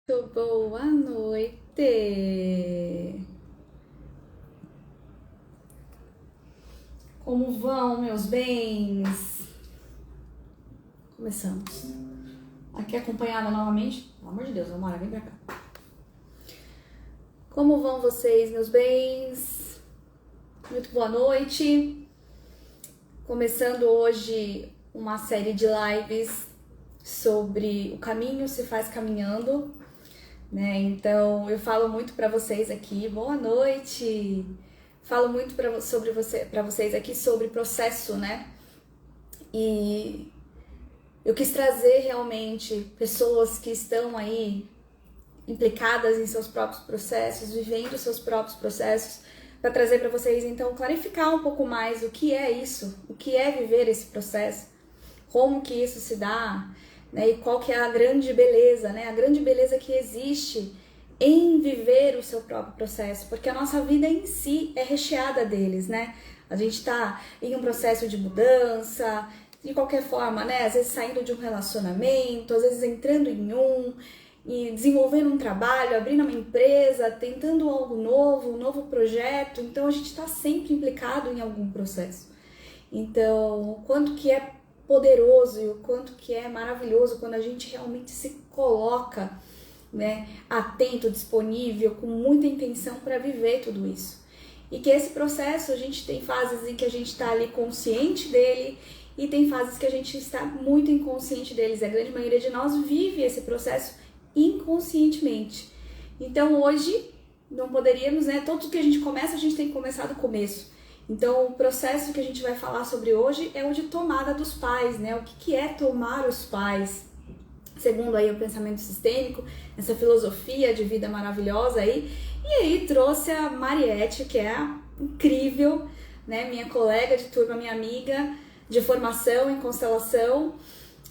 Muito boa noite. Como vão, meus bens? Começamos. Aqui acompanhada novamente. Pelo amor de Deus, Amora, vem pra cá. Como vão vocês, meus bens? Muito boa noite. Começando hoje uma série de lives sobre o caminho se faz caminhando, né? Então eu falo muito para vocês aqui. Boa noite. Falo muito para vocês aqui sobre processo, né? E eu quis trazer realmente pessoas que estão aí implicadas em seus próprios processos, vivendo seus próprios processos, para trazer para vocês então clarificar um pouco mais o que é isso, o que é viver esse processo, como que isso se dá, né? E qual que é a grande beleza, né? A grande beleza que existe em viver o seu próprio processo, porque a nossa vida em si é recheada deles, né? A gente está em um processo de mudança, de qualquer forma, né? Às vezes saindo de um relacionamento, às vezes entrando em um, e desenvolvendo um trabalho, abrindo uma empresa, tentando algo novo, um novo projeto. Então a gente está sempre implicado em algum processo. Então, o quanto que é poderoso e o quanto que é maravilhoso quando a gente realmente se coloca, né, atento, disponível, com muita intenção para viver tudo isso. E que esse processo, a gente tem fases em que a gente está ali consciente dele e tem fases que a gente está muito inconsciente deles. A grande maioria de nós vive esse processo inconscientemente. Então hoje não poderíamos, né? Tudo que a gente começa, a gente tem que começar do começo. Então o processo que a gente vai falar sobre hoje é o de tomada dos pais, né? O que é tomar os pais? Segundo aí o pensamento sistêmico, essa filosofia de vida maravilhosa aí. E aí trouxe a Mariette, que é incrível, né? Minha colega de turma, minha amiga de formação em constelação,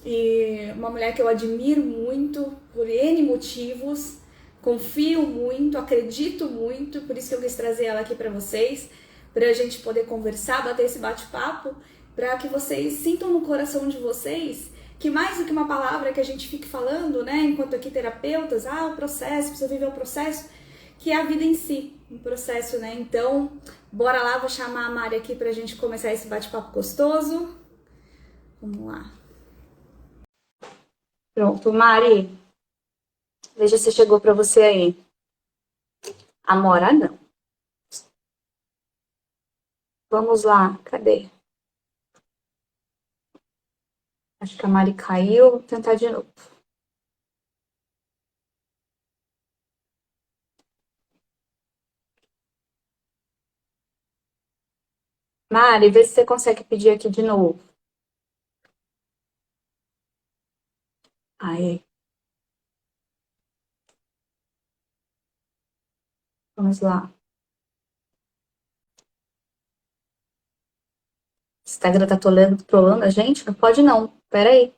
e uma mulher que eu admiro muito por N motivos, confio muito, acredito muito, por isso que eu quis trazer ela aqui para vocês, para a gente poder conversar, bater esse bate-papo, para que vocês sintam no coração de vocês que mais do que uma palavra que a gente fique falando, né, enquanto aqui terapeutas, o processo, precisa viver o processo, que é a vida em si, um processo, né? Então, bora lá, vou chamar a Mari aqui pra gente começar esse bate-papo gostoso. Vamos lá. Pronto, Mari, veja se chegou para você aí. Amora, não. Vamos lá, cadê? Acho que a Mari caiu, vou tentar de novo. Mari, vê se você consegue pedir aqui de novo. Aí, vamos lá. Instagram tá trolando a gente? Não pode não, pera aí.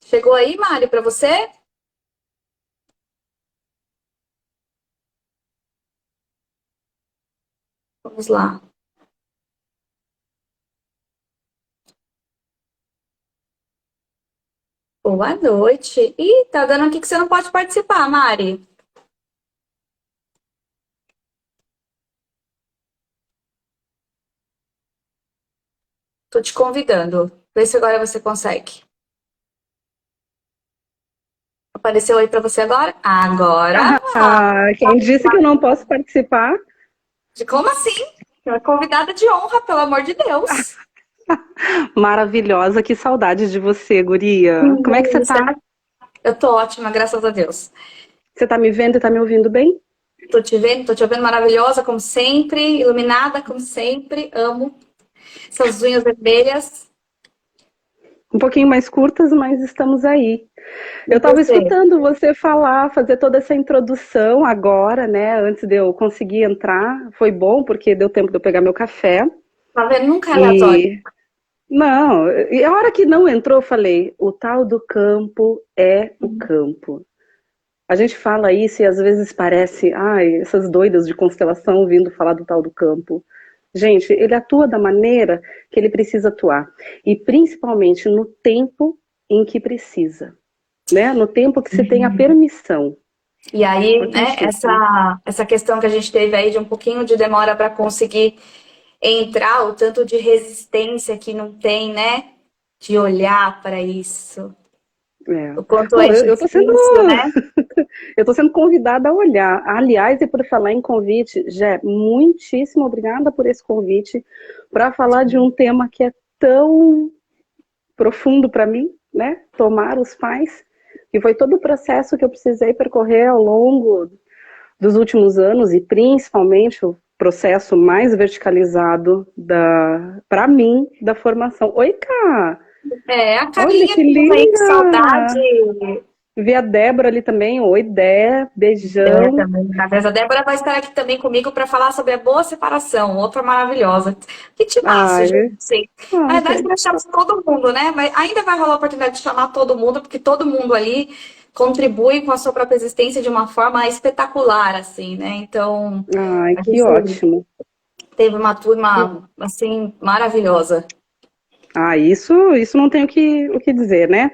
Chegou aí, Mari, para você? Vamos lá. Boa noite. Ih, tá dando aqui que você não pode participar, Mari. Tô te convidando. Vê se agora você consegue. Apareceu aí para você agora? Agora. Quem disse que eu não posso participar? Como assim? Uma convidada de honra, pelo amor de Deus. Maravilhosa, que saudade de você, guria. Como é que você tá? Eu tô ótima, graças a Deus. Você tá me vendo e tá me ouvindo bem? Tô te vendo maravilhosa, como sempre, iluminada, como sempre. Amo essas unhas vermelhas. Um pouquinho mais curtas, mas estamos aí. Eu E estava você? escutando você falar, fazer toda essa introdução agora, né? Antes de eu conseguir entrar. Foi bom, porque deu tempo de eu pegar meu café. Tá vendo? Nunca é aleatório. E não, e a hora que não entrou, eu falei: o tal do campo é o campo. A gente fala isso e às vezes parece, ai, essas doidas de constelação vindo falar do tal do campo. Gente, ele atua da maneira que ele precisa atuar. E principalmente no tempo em que precisa. né? No tempo que você tem a permissão. E aí, né, essa questão que a gente teve aí de um pouquinho de demora para conseguir entrar, o tanto de resistência que não tem, né, de olhar para isso. É. O quanto Bom, é difícil, né? eu tô sendo convidada a olhar. Aliás, e por falar em convite, Jé, muitíssimo obrigada por esse convite para falar de um tema que é tão profundo para mim, né? Tomar os pais, que foi todo o processo que eu precisei percorrer ao longo dos últimos anos e principalmente o processo mais verticalizado para mim da formação. Oi, Cá! É, a Olha Carlinha que também, que linda! saudade. Vi a Débora ali também. Oi, Dé, É, beijão. também. A Débora vai estar aqui também comigo para falar sobre a boa separação, outra maravilhosa. Que timaço, Ai, gente. Na ai, verdade, gente. nós chamamos todo mundo, né? Mas ainda vai rolar a oportunidade de chamar todo mundo, porque todo mundo ali contribui com a sua própria existência de uma forma espetacular, assim, né? Então, Ai, a que gente ótimo. teve uma turma, assim, maravilhosa. Ah, isso não tenho o que dizer, né?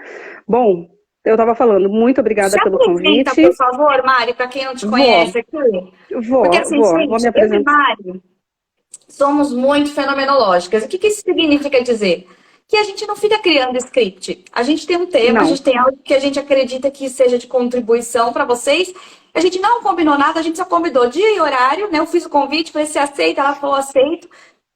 Bom, eu estava falando, muito obrigada Se pelo apresenta, por convite. favor, Mari, para quem não te Vou, conhece aqui. Porque assim, vou me gente, eu e apresentar. Mari somos muito fenomenológicas. O que isso significa dizer? Que a gente não fica criando script. A gente tem um tema, a Não, gente tem algo que a gente acredita que seja de contribuição para vocês. A gente não combinou nada, a gente só combinou dia e horário, né? Eu fiz o convite, falei, você aceita? Ela falou, aceito.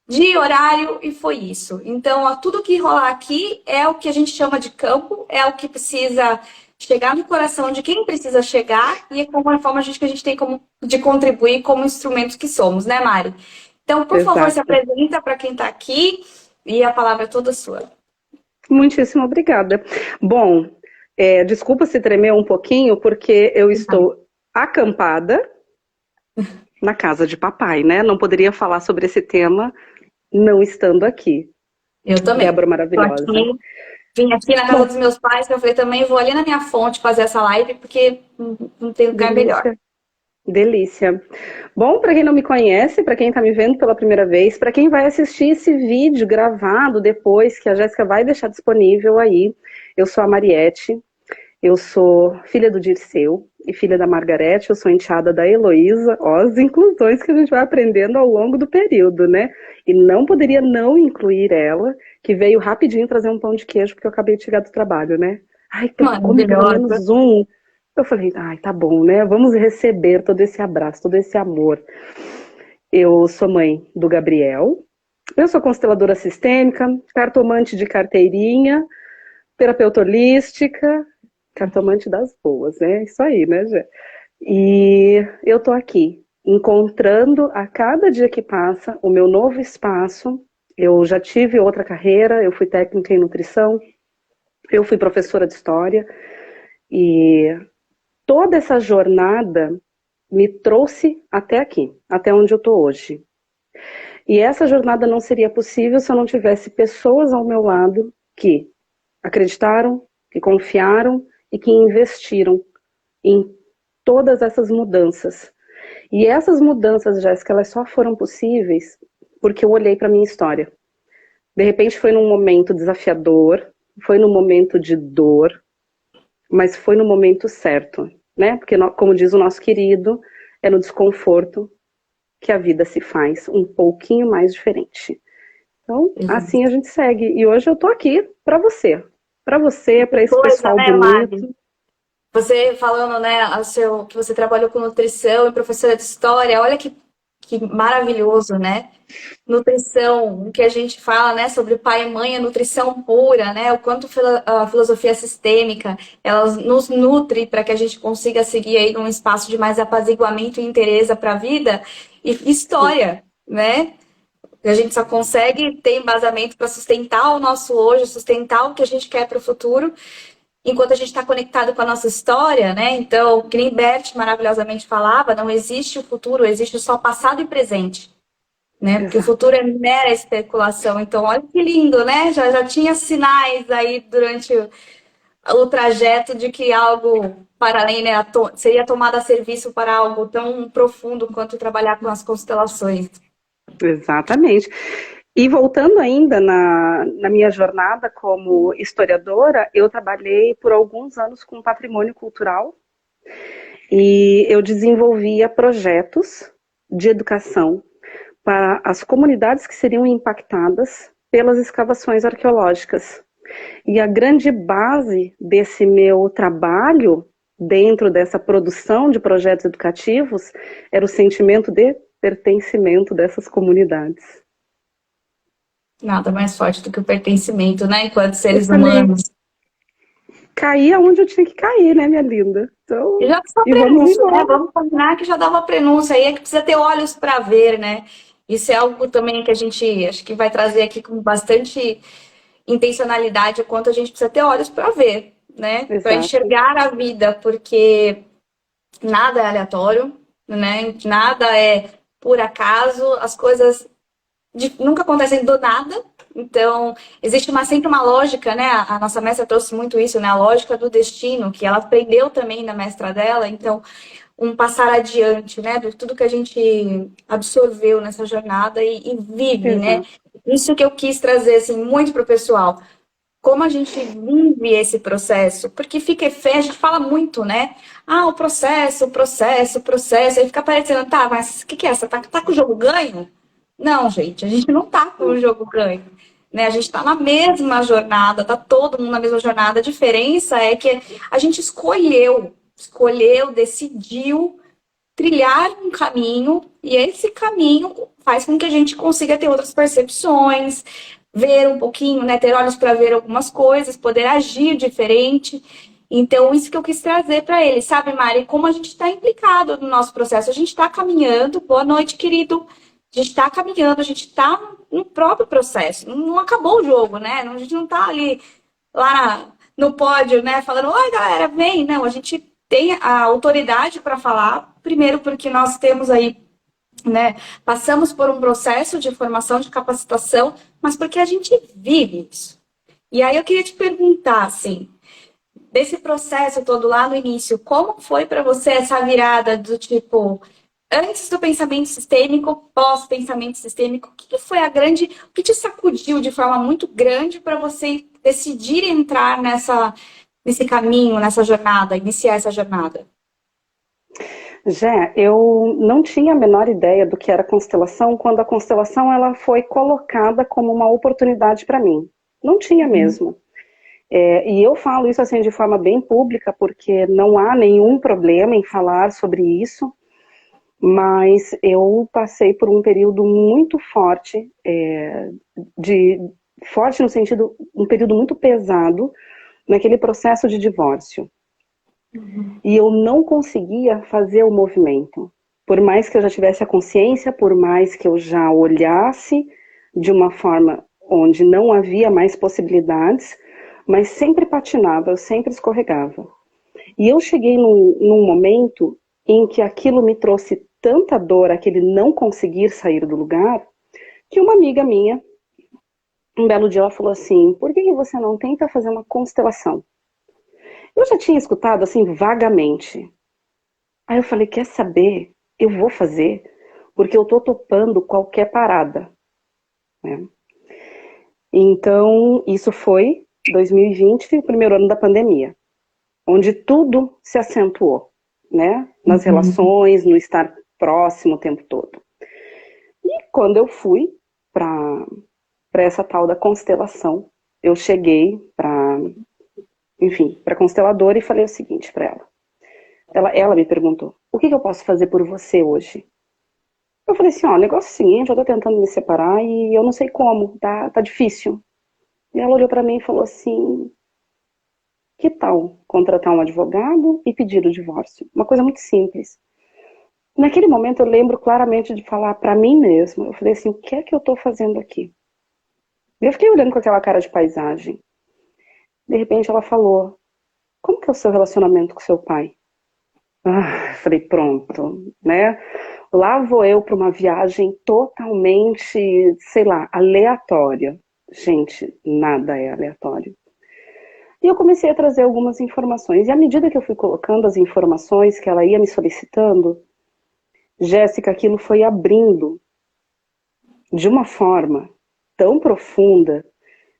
Dia e horário, e foi isso. Então, ó, tudo que rolar aqui é o que a gente chama de campo, é o que precisa chegar no coração de quem precisa chegar, e é como a forma que a gente tem como, de contribuir como instrumentos que somos, né, Mari? Então, por favor, se exato. apresenta para quem está aqui e a palavra é toda sua. Muitíssimo obrigada. Bom, desculpa se tremer um pouquinho, porque eu estou acampada na casa de papai, né? Não poderia falar sobre esse tema não estando aqui. Eu também. Débora Tô maravilhosa. aqui, vim aqui na casa Bom, dos meus pais, que eu falei também, vou ali na minha fonte fazer essa live, porque não tem lugar melhor. delícia, delícia. Bom, para quem não me conhece, para quem está me vendo pela primeira vez, para quem vai assistir esse vídeo gravado depois, que a Jéssica vai deixar disponível aí, eu sou a Mariette, eu sou filha do Dirceu e filha da Margarete, eu sou enteada da Heloísa, ó, as inclusões que a gente vai aprendendo ao longo do período, né? E não poderia não incluir ela, que veio rapidinho trazer um pão de queijo, porque eu acabei de chegar do trabalho, né? Ai, come pelo Maravilhosa. menos um. Eu falei, ai, tá bom, né? Vamos receber todo esse abraço, todo esse amor. Eu sou mãe do Gabriel, eu sou consteladora sistêmica, cartomante de carteirinha, terapeuta holística, cartomante das boas, né? Isso aí, né, Gê? E eu tô aqui, encontrando a cada dia que passa o meu novo espaço. Eu já tive outra carreira, eu fui técnica em nutrição, eu fui professora de história, e toda essa jornada me trouxe até aqui, até onde eu tô hoje. E essa jornada não seria possível se eu não tivesse pessoas ao meu lado que acreditaram, que confiaram e que investiram em todas essas mudanças. E essas mudanças, Jéssica, elas só foram possíveis porque eu olhei para minha história. De repente foi num momento desafiador, foi num momento de dor, mas foi no momento certo, né? Porque, como diz o nosso querido, é no desconforto que a vida se faz um pouquinho mais diferente. Então, assim a gente segue. E hoje eu tô aqui para você, para esse Coisa, pessoal né, Mari? bonito. Você falando, né, que você trabalhou com nutrição e professora de história, olha que maravilhoso, né? Nutrição, o que a gente fala, né, sobre pai e mãe, a nutrição pura, né? O quanto a filosofia sistêmica, ela nos nutre para que a gente consiga seguir aí num espaço de mais apaziguamento e interesse para a vida e história, né? A gente só consegue ter embasamento para sustentar o nosso hoje, sustentar o que a gente quer para o futuro, enquanto a gente está conectado com a nossa história, né? Então, que nem Bert maravilhosamente falava, não existe o futuro, existe só passado e presente, né? Porque o Exato. futuro é mera especulação. Então, olha que lindo, né? Já tinha sinais aí durante o trajeto de que algo para além, né, seria tomado a serviço para algo tão profundo quanto trabalhar com as constelações. Exatamente. E voltando ainda na minha jornada como historiadora, eu trabalhei por alguns anos com patrimônio cultural e eu desenvolvia projetos de educação para as comunidades que seriam impactadas pelas escavações arqueológicas. E a grande base desse meu trabalho, dentro dessa produção de projetos educativos, era o sentimento de pertencimento dessas comunidades. Nada mais forte do que o pertencimento, né? Enquanto Eu seres falei, humanos. caí aonde eu tinha que cair, né, minha linda? Então, E já dá uma e vamos prenúncia, né? embora. Vamos combinar que já dá uma prenúncia aí, é que precisa ter olhos para ver, né? Isso é algo também que a gente acho que vai trazer aqui com bastante intencionalidade, o quanto a gente precisa ter olhos para ver, né? Para Exato. enxergar a vida, porque nada é aleatório, né? Nada é por acaso, as coisas nunca acontecem do nada. Então, existe sempre uma lógica, né? A nossa mestra trouxe muito isso, né? A lógica do destino, que ela aprendeu também na mestra dela. Então, um passar adiante, né? De tudo que a gente absorveu nessa jornada e vive, né? Exato. Isso que eu quis trazer, assim, muito para o pessoal. Como a gente vive esse processo, porque fica fé, a gente fala muito, né? Ah, o processo, o processo, o processo, aí fica parecendo, tá, mas o que é essa? Tá com o jogo ganho? Não, gente, a gente não tá com o jogo ganho, né? A gente tá na mesma jornada, tá todo mundo na mesma jornada. A diferença é que a gente escolheu, decidiu trilhar um caminho e esse caminho faz com que a gente consiga ter outras percepções, ver um pouquinho, né, ter olhos para ver algumas coisas, poder agir diferente. Então, isso que eu quis trazer para ele, sabe, Mari? Como a gente está implicado no nosso processo, a gente está caminhando. Boa noite, querido. A gente está caminhando, a gente está no próprio processo. Não acabou o jogo, né? A gente não está ali lá no pódio, né, falando, oi, galera, vem. Não, a gente tem a autoridade para falar, primeiro porque nós temos aí, né, passamos por um processo de formação, de capacitação, mas porque a gente vive isso. E aí eu queria te perguntar, assim, desse processo todo lá no início, como foi para você essa virada do tipo, antes do pensamento sistêmico, pós-pensamento sistêmico, o que foi o que te sacudiu de forma muito grande para você decidir entrar nesse caminho, nessa jornada, iniciar essa jornada? Jé, eu não tinha a menor ideia do que era constelação quando a constelação ela foi colocada como uma oportunidade para mim. Não tinha mesmo. E eu falo isso assim de forma bem pública, porque não há nenhum problema em falar sobre isso, mas eu passei por um período muito forte, forte no sentido, um período muito pesado, naquele processo de divórcio. E eu não conseguia fazer o movimento. Por mais que eu já tivesse a consciência, por mais que eu já olhasse de uma forma onde não havia mais possibilidades, mas sempre patinava, eu sempre escorregava. E eu cheguei num momento em que aquilo me trouxe tanta dor, aquele não conseguir sair do lugar, que uma amiga minha, um belo dia, ela falou assim: por que você não tenta fazer uma constelação? Eu já tinha escutado assim vagamente. Aí eu falei: quer saber? Eu vou fazer, porque eu tô topando qualquer parada, né? Então, isso foi 2020, o primeiro ano da pandemia, onde tudo se acentuou, né? Nas relações, no estar próximo o tempo todo. E quando eu fui para essa tal da constelação, eu cheguei para consteladora e falei o seguinte para ela. Ela me perguntou: o que eu posso fazer por você hoje? Eu falei assim: ó, o negócio é o seguinte, eu tô tentando me separar e eu não sei como, tá difícil. E ela olhou para mim e falou assim: que tal contratar um advogado e pedir o divórcio? Uma coisa muito simples. Naquele momento eu lembro claramente de falar para mim mesma. Eu falei assim: o que é que eu tô fazendo aqui? Eu fiquei olhando com aquela cara de paisagem. De repente ela falou: como que é o seu relacionamento com seu pai? Falei: pronto, né? Lá vou eu para uma viagem totalmente, sei lá, aleatória. Gente, nada é aleatório. E eu comecei a trazer algumas informações. E à medida que eu fui colocando as informações que ela ia me solicitando, Jéssica, aquilo foi abrindo de uma forma tão profunda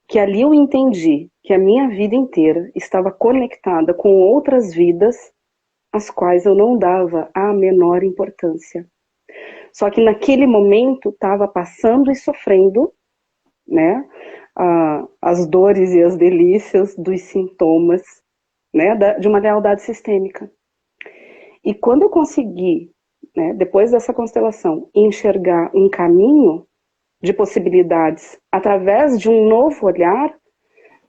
que ali eu entendi que a minha vida inteira estava conectada com outras vidas às quais eu não dava a menor importância. Só que naquele momento estava passando e sofrendo, né, as dores e as delícias dos sintomas, né, de uma lealdade sistêmica. E quando eu consegui, né, depois dessa constelação, enxergar um caminho de possibilidades através de um novo olhar,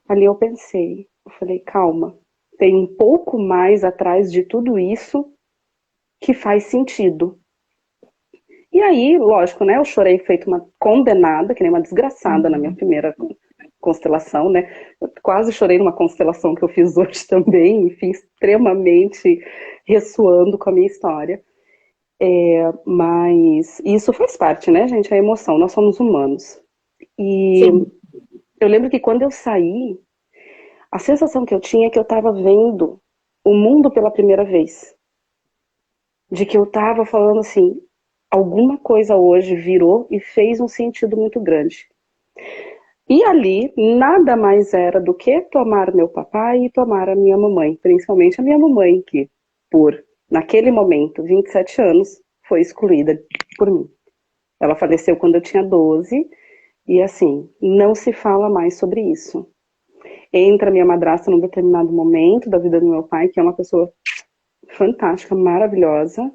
ali eu pensei, eu falei, calma, tem um pouco mais atrás de tudo isso que faz sentido. E aí, lógico, né, eu chorei feito uma condenada, que nem uma desgraçada na minha primeira constelação, né, eu quase chorei numa constelação que eu fiz hoje também, enfim, extremamente ressoando com a minha história. Mas isso faz parte, né, gente, a emoção, nós somos humanos. E Sim. eu lembro que quando eu saí, a sensação que eu tinha é que eu estava vendo o mundo pela primeira vez. De que eu estava falando assim, alguma coisa hoje virou e fez um sentido muito grande. E ali, nada mais era do que tomar meu papai e tomar a minha mamãe, principalmente a minha mamãe, que, naquele momento, 27 anos, foi excluída por mim. Ela faleceu quando eu tinha 12, e assim, não se fala mais sobre isso. Entra minha madrasta num determinado momento da vida do meu pai, que é uma pessoa fantástica, maravilhosa,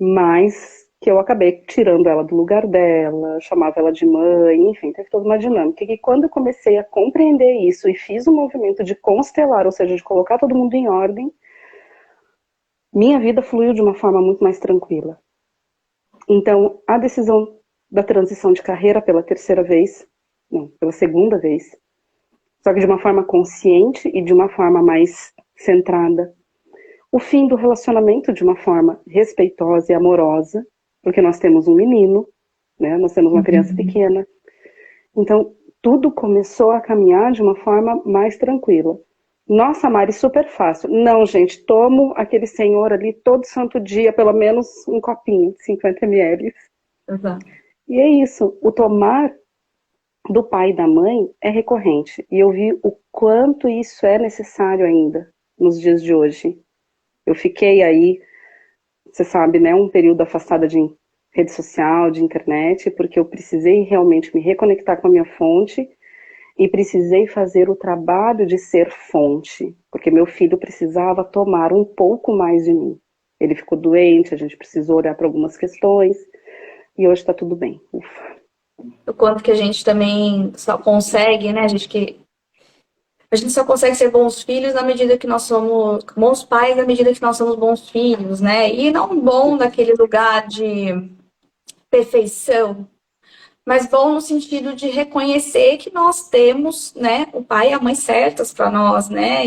mas que eu acabei tirando ela do lugar dela, chamava ela de mãe, enfim, teve toda uma dinâmica. E quando eu comecei a compreender isso e fiz um movimento de constelar, ou seja, de colocar todo mundo em ordem, minha vida fluiu de uma forma muito mais tranquila. Então, a decisão da transição de carreira pela terceira vez, não, pela segunda vez, só que de uma forma consciente e de uma forma mais centrada. O fim do relacionamento de uma forma respeitosa e amorosa, porque nós temos um menino, né? Nós temos uma criança pequena. Então, tudo começou a caminhar de uma forma mais tranquila. Nossa, Mari, super fácil. Não, gente, tomo aquele senhor ali todo santo dia, pelo menos um copinho de 50 ml. Exato. E é isso, o tomar do pai e da mãe é recorrente. E eu vi o quanto isso é necessário ainda nos dias de hoje. Eu fiquei aí, você sabe, né, um período afastada de rede social, de internet, porque eu precisei realmente me reconectar com a minha fonte e precisei fazer o trabalho de ser fonte, porque meu filho precisava tomar um pouco mais de mim. Ele ficou doente, a gente precisou olhar para algumas questões e hoje está tudo bem. Ufa. O quanto que a gente também só consegue, né, a gente só consegue ser bons filhos na medida que nós somos bons pais, na medida que nós somos bons filhos, né? E não bom daquele lugar de perfeição, mas bom no sentido de reconhecer que nós temos, né, o pai e a mãe certas para nós, né?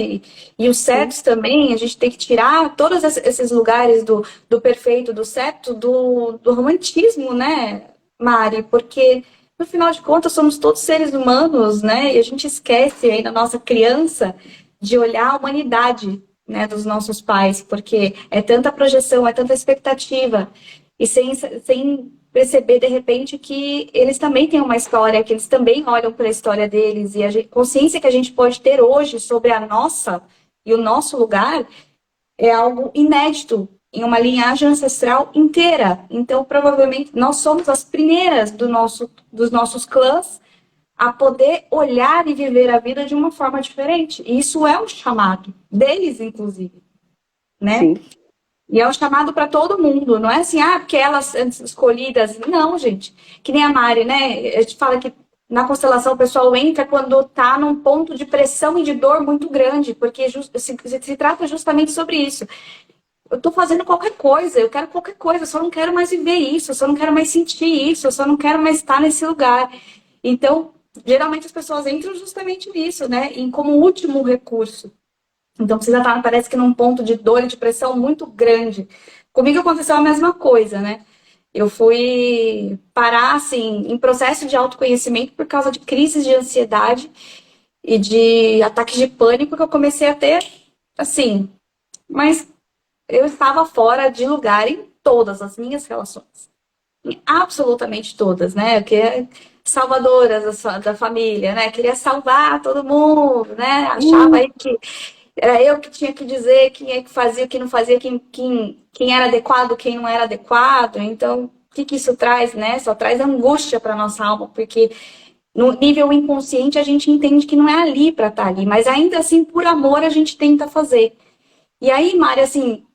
E os certos também, a gente tem que tirar todos esses lugares do perfeito, do certo, do romantismo, né, Mari? Porque no final de contas somos todos seres humanos, né? E a gente esquece aí na nossa criança de olhar a humanidade, né, dos nossos pais, porque é tanta projeção, é tanta expectativa, e sem perceber de repente que eles também têm uma história, que eles também olham para a história deles, e a consciência que a gente pode ter hoje sobre a nossa e o nosso lugar é algo inédito em uma linhagem ancestral inteira. Então, provavelmente, nós somos as primeiras dos nossos clãs a poder olhar e viver a vida de uma forma diferente. E isso é um chamado deles, inclusive, né? Sim. E é um chamado para todo mundo, não é assim, porque elas escolhidas. Não, gente. Que nem a Mari, né? A gente fala que na constelação o pessoal entra quando está num ponto de pressão e de dor muito grande, porque se trata justamente sobre isso. Eu estou fazendo qualquer coisa, eu quero qualquer coisa, eu só não quero mais viver isso, eu só não quero mais sentir isso, eu só não quero mais estar nesse lugar. Então, geralmente as pessoas entram justamente nisso, né? Como último recurso. Então, precisa estar, parece que num ponto de dor e de pressão muito grande. Comigo aconteceu a mesma coisa, né? Eu fui parar, assim, em processo de autoconhecimento por causa de crises de ansiedade e de ataques de pânico que eu comecei a ter, assim. Mas eu estava fora de lugar em todas as minhas relações. Em absolutamente todas, né? Porque salvadoras da família, né? Queria salvar todo mundo, né? Achava Hum, aí que era eu que tinha que dizer quem é que fazia, quem não fazia, quem era adequado, quem não era adequado. Então, o que isso traz, né? Só traz angústia para nossa alma, porque no nível inconsciente a gente entende que não é ali para estar ali, mas ainda assim, por amor, a gente tenta fazer. E aí, Mari, assim,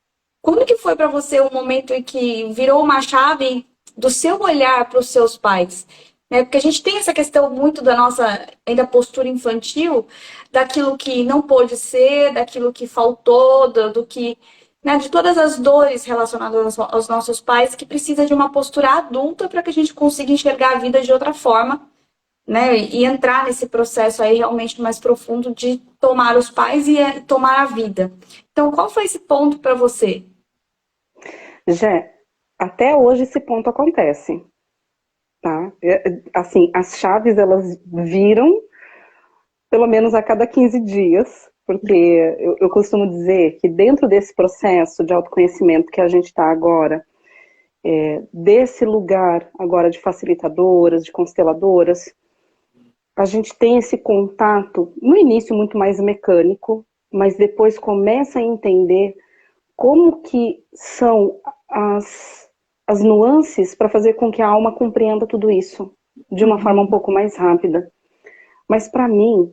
quando que foi para você o momento em que virou uma chave do seu olhar para os seus pais? Né? Porque a gente tem essa questão muito da nossa ainda postura infantil, daquilo que não pôde ser, daquilo que faltou, do que, né, de todas as dores relacionadas aos nossos pais, que precisa de uma postura adulta para que a gente consiga enxergar a vida de outra forma, né? E entrar nesse processo aí realmente mais profundo de tomar os pais e tomar a vida. Então, qual foi esse ponto para você? Jé, até hoje esse ponto acontece, tá? Assim, as chaves elas viram pelo menos a cada 15 dias, porque eu costumo dizer que dentro desse processo de autoconhecimento que a gente está agora, desse lugar agora de facilitadoras, de consteladoras, a gente tem esse contato, no início muito mais mecânico, mas depois começa a entender como que são as nuances para fazer com que a alma compreenda tudo isso de uma forma um Uhum. pouco mais rápida. Mas para mim,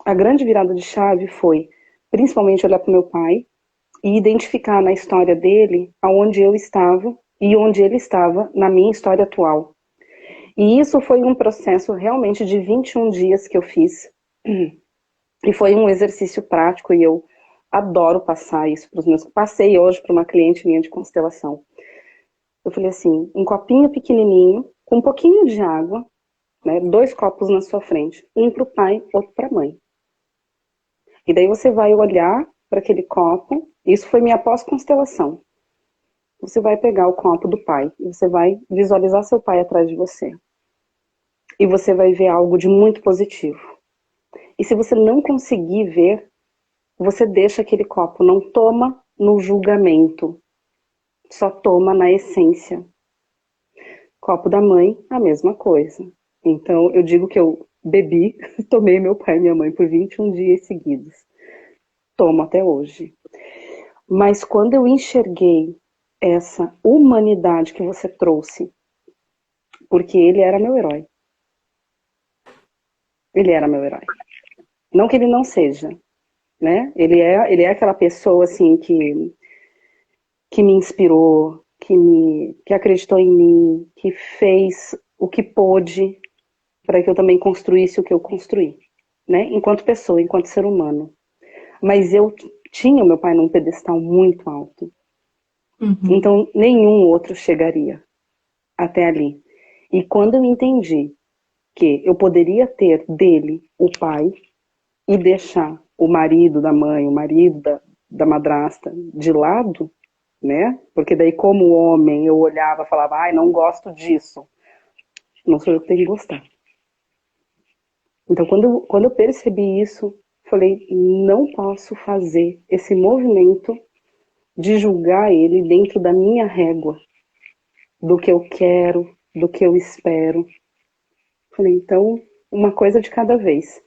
a grande virada de chave foi, principalmente, olhar para o meu pai e identificar na história dele aonde eu estava e onde ele estava na minha história atual. E isso foi um processo realmente de 21 dias que eu fiz. E foi um exercício prático e eu adoro passar isso para os meus. Passei hoje para uma cliente minha de constelação. Eu falei assim, um copinho pequenininho, com um pouquinho de água, né, 2 copos na sua frente, um para o pai, outro para a mãe. E daí você vai olhar para aquele copo, isso foi minha pós-constelação. Você vai pegar o copo do pai e você vai visualizar seu pai atrás de você. E você vai ver algo de muito positivo. E se você não conseguir ver, você deixa aquele copo, não toma no julgamento, só toma na essência. Copo da mãe, a mesma coisa. Então, eu digo que eu bebi, tomei meu pai e minha mãe por 21 dias seguidos. Tomo até hoje. Mas quando eu enxerguei essa humanidade que você trouxe, porque ele era meu herói. Ele era meu herói. Não que ele não seja, né? Ele é aquela pessoa assim que me inspirou, que acreditou em mim, que fez o que pôde para que eu também construísse o que eu construí, né? Enquanto pessoa, enquanto ser humano. Mas eu tinha o meu pai num pedestal muito alto. Uhum. Então nenhum outro chegaria até ali. E quando eu entendi que eu poderia ter dele o pai e deixar o marido da mãe, o marido da madrasta de lado, né? Porque daí, como homem, eu olhava e falava, ai, não gosto disso. Não sou eu que tenho que gostar. Então, quando eu percebi isso, falei, não posso fazer esse movimento de julgar ele dentro da minha régua, do que eu quero, do que eu espero. Falei, então, uma coisa de cada vez.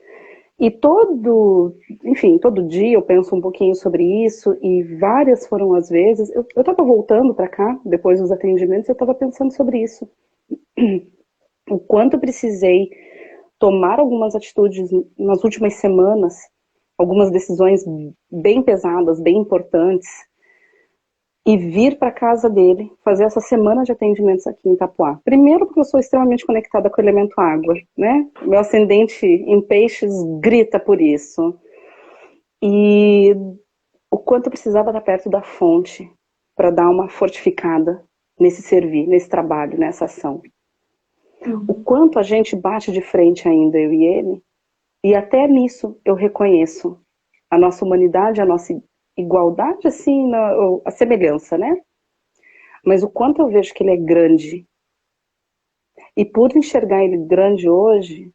E enfim, todo dia eu penso um pouquinho sobre isso e várias foram as vezes. Eu estava voltando para cá, depois dos atendimentos, eu estava pensando sobre isso. O quanto eu precisei tomar algumas atitudes nas últimas semanas, algumas decisões bem pesadas, bem importantes, e vir para casa dele, fazer essa semana de atendimentos aqui em Itapuá. Primeiro porque eu sou extremamente conectada com o elemento água, né? Meu ascendente em peixes grita por isso. E o quanto eu precisava estar perto da fonte para dar uma fortificada nesse servir, nesse trabalho, nessa ação. O Uhum. quanto a gente bate de frente ainda, eu e ele, e até nisso eu reconheço a nossa humanidade, a nossa igualdade, assim, a semelhança, né? Mas o quanto eu vejo que ele é grande. E por enxergar ele grande hoje,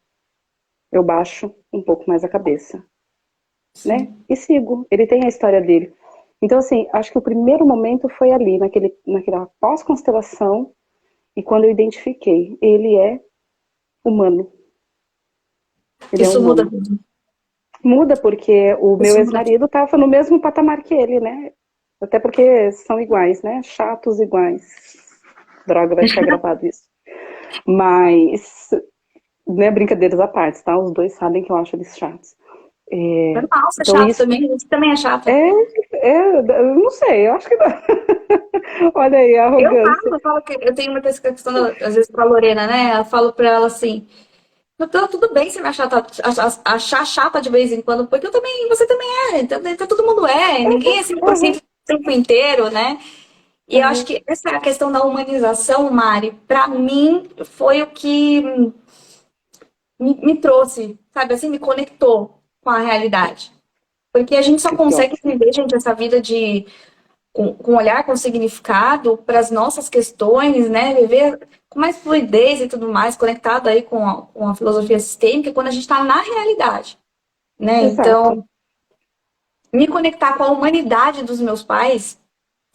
eu baixo um pouco mais a cabeça, né? Sim. E sigo. Ele tem a história dele. Então, assim, acho que o primeiro momento foi ali, naquela pós-constelação, e quando eu identifiquei, ele é humano. Ele é Isso muda humano. tudo. Muda porque o meu Isso muda tudo. ex-marido estava no mesmo patamar que ele, né? Até porque são iguais, né? Chatos iguais. Droga, vai ficar gravado isso. Mas, né, brincadeiras à parte, tá? Os dois sabem que eu acho eles chatos. Normal, você é Então chato isso também. Você também é chata. é, eu não sei, eu acho que não. Olha aí a arrogância. Eu falo que eu tenho muita essa questão, às vezes, com a Lorena, né? Eu falo pra ela assim. Então, tudo bem você me achar chata de vez em quando, porque eu também, você também é, então todo mundo é, ninguém é 100% Uhum, o tempo inteiro, né? E eu acho uhum. que essa é questão da humanização, Mari, pra mim foi o que me trouxe, sabe assim, me conectou com a realidade. Porque a gente só Que consegue ótimo. viver, gente, essa vida com olhar, com significado para as nossas questões, né? Viver com mais fluidez e tudo mais, conectado aí com a filosofia sistêmica, quando a gente está na realidade, né? Exato. Então, me conectar com a humanidade dos meus pais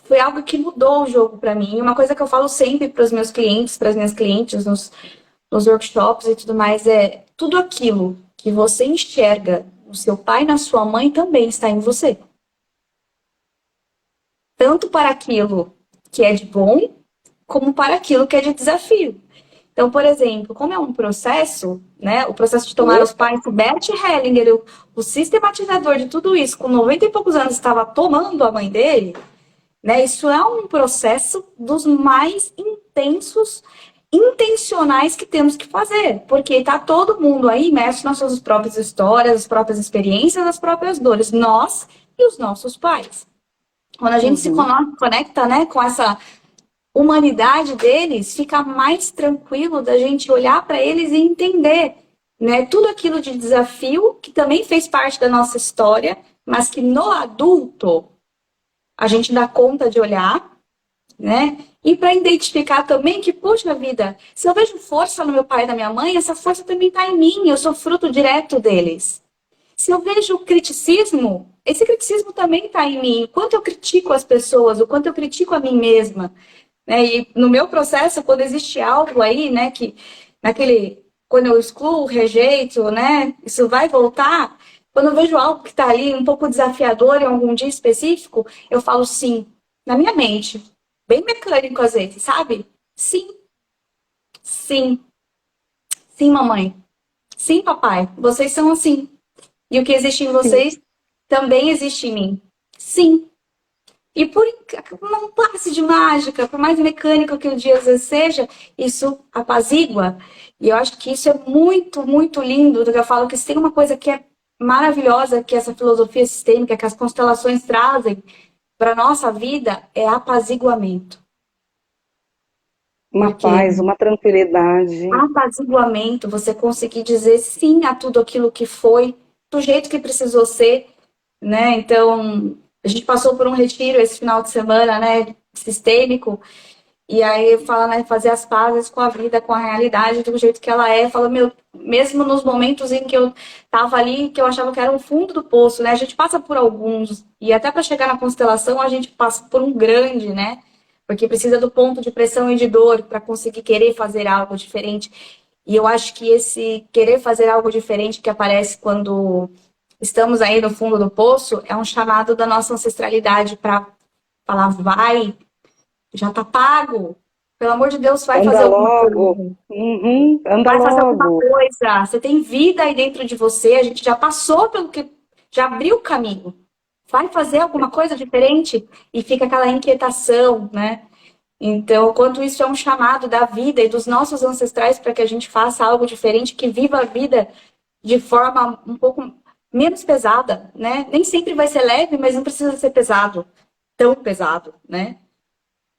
foi algo que mudou o jogo para mim. E uma coisa que eu falo sempre para os meus clientes, para as minhas clientes, nos workshops e tudo mais, é tudo aquilo que você enxerga no seu pai e na sua mãe também está em você. Tanto para aquilo que é de bom, como para aquilo que é de desafio. Então, por exemplo, como é um processo, né? O processo de tomar os pais, o Bert Hellinger, o sistematizador de tudo isso, com 90 e poucos anos, estava tomando a mãe dele, né? Isso é um processo dos mais intensos, intencionais que temos que fazer, porque está todo mundo aí imerso nas suas próprias histórias, as próprias experiências, as próprias dores, nós e os nossos pais. Quando a gente se Uhum. conecta, né, com essa humanidade deles, fica mais tranquilo da gente olhar para eles e entender, né, tudo aquilo de desafio que também fez parte da nossa história, mas que no adulto a gente dá conta de olhar, né? E para identificar também que, poxa vida, se eu vejo força no meu pai e na minha mãe, essa força também está em mim, eu sou fruto direto deles. Se eu vejo criticismo, esse criticismo também está em mim. O quanto eu critico as pessoas, o quanto eu critico a mim mesma. Né? E no meu processo, quando existe algo aí, né, que quando eu excluo, rejeito, né, isso vai voltar. Quando eu vejo algo que está ali um pouco desafiador em algum dia específico, eu falo sim, na minha mente, bem mecânico às vezes, sabe? Sim, sim, sim, mamãe, sim, papai, vocês são assim. E o que existe em Sim. vocês também existe em mim. Sim. E por um passe de mágica, por mais mecânico que o dia às vezes seja, isso apazigua. E eu acho que isso é muito, muito lindo. Eu falo que se tem uma coisa que é maravilhosa, que essa filosofia sistêmica, que as constelações trazem para a nossa vida, é apaziguamento. Uma Porque paz, uma tranquilidade. apaziguamento, você conseguir dizer sim a tudo aquilo que foi, do jeito que precisou ser, né? Então, a gente passou por um retiro esse final de semana, né, sistêmico, e aí fala, né, fazer as pazes com a vida, com a realidade, do jeito que ela é. Fala, meu, mesmo nos momentos em que eu tava ali, que eu achava que era o fundo do poço, né? A gente passa por alguns, e até para chegar na constelação, a gente passa por um grande, né? Porque precisa do ponto de pressão e de dor para conseguir querer fazer algo diferente. E eu acho que esse querer fazer algo diferente que aparece quando estamos aí no fundo do poço é um chamado da nossa ancestralidade para falar, vai, já tá pago. Pelo amor de Deus, vai Anda fazer alguma logo. coisa. Uhum, anda Vai fazer alguma logo. coisa. Você tem vida aí dentro de você. A gente já passou pelo que. Já abriu o caminho. Vai fazer alguma coisa diferente? E fica aquela inquietação, né? Então, quanto isso é um chamado da vida e dos nossos ancestrais para que a gente faça algo diferente, que viva a vida de forma um pouco menos pesada, né? Nem sempre vai ser leve, mas não precisa ser pesado, tão pesado, né?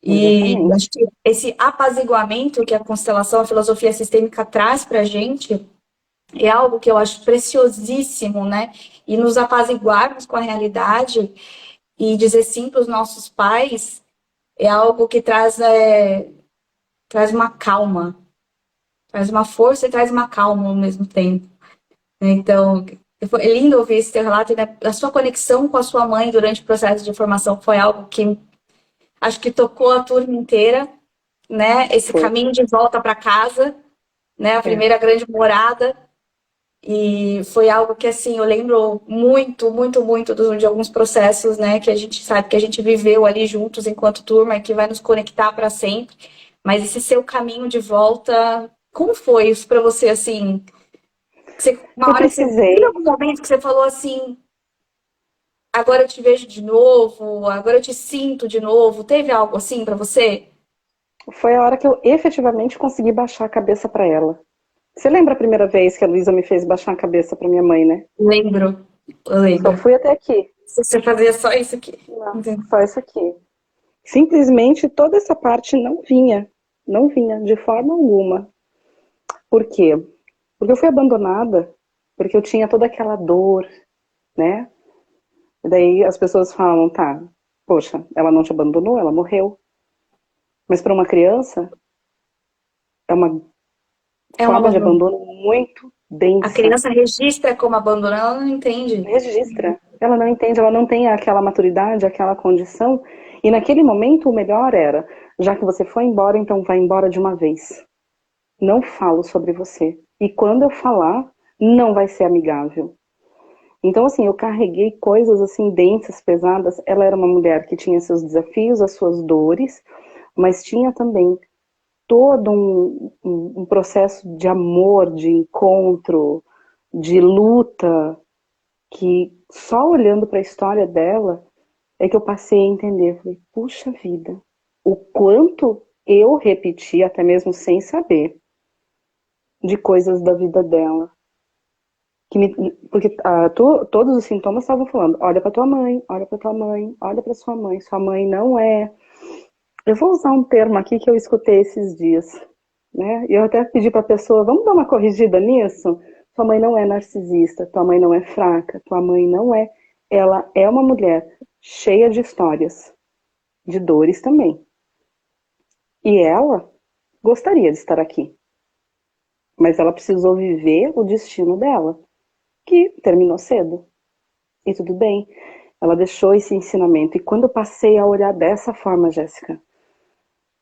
E Exatamente. acho que esse apaziguamento que a constelação, a filosofia sistêmica traz para a gente é algo que eu acho preciosíssimo, né? E nos apaziguarmos com a realidade e dizer sim para os nossos pais é algo que traz uma calma, traz uma força e traz uma calma ao mesmo tempo. Então, foi lindo ouvir esse teu relato, né? A sua conexão com a sua mãe durante o processo de formação foi algo que acho que tocou a turma inteira, né? Esse Foi. caminho de volta para casa. né? A É. primeira grande morada. E foi algo que, assim, eu lembro muito, muito, muito de alguns processos, né, que a gente sabe que a gente viveu ali juntos enquanto turma e que vai nos conectar para sempre. Mas esse seu caminho de volta, como foi isso para você, assim? Uma Eu hora que você, teve precisei. algum momento que você falou assim, agora eu te vejo de novo, agora eu te sinto de novo. Teve algo assim para você? Foi a hora que eu efetivamente consegui baixar a cabeça para ela. Você lembra a primeira vez que a Luísa me fez baixar a cabeça para minha mãe, né? Lembro, eu Só lembro. fui até aqui. Você fazia só isso aqui. Não, Entendi. só isso aqui. Simplesmente toda essa parte não vinha. Não vinha, de forma alguma. Por quê? Porque eu fui abandonada, porque eu tinha toda aquela dor, né? E daí as pessoas falam, tá, poxa, ela não te abandonou, ela morreu. Mas para uma criança, é uma É um forma de abandono. abandono muito A densa. criança registra como abandono, ela não entende. Registra. Ela não entende, ela não tem aquela maturidade, aquela condição. E naquele momento o melhor era, já que você foi embora, então vai embora de uma vez. Não falo sobre você. E quando eu falar, não vai ser amigável. Então, assim, eu carreguei coisas assim densas, pesadas. Ela era uma mulher que tinha seus desafios, as suas dores, mas tinha também todo um processo de amor, de encontro, de luta, que só olhando para a história dela é que eu passei a entender. Falei, puxa vida, o quanto eu repeti, até mesmo sem saber, de coisas da vida dela. Porque todos os sintomas estavam falando, olha para tua mãe, olha para tua mãe, olha para sua mãe não é. Eu vou usar um termo aqui que eu escutei esses dias, né? E eu até pedi para a pessoa, vamos dar uma corrigida nisso? Tua mãe não é narcisista, tua mãe não é fraca, tua mãe não é. Ela é uma mulher cheia de histórias, de dores também. E ela gostaria de estar aqui, mas ela precisou viver o destino dela, que terminou cedo. E tudo bem. Ela deixou esse ensinamento. E quando eu passei a olhar dessa forma, Jéssica,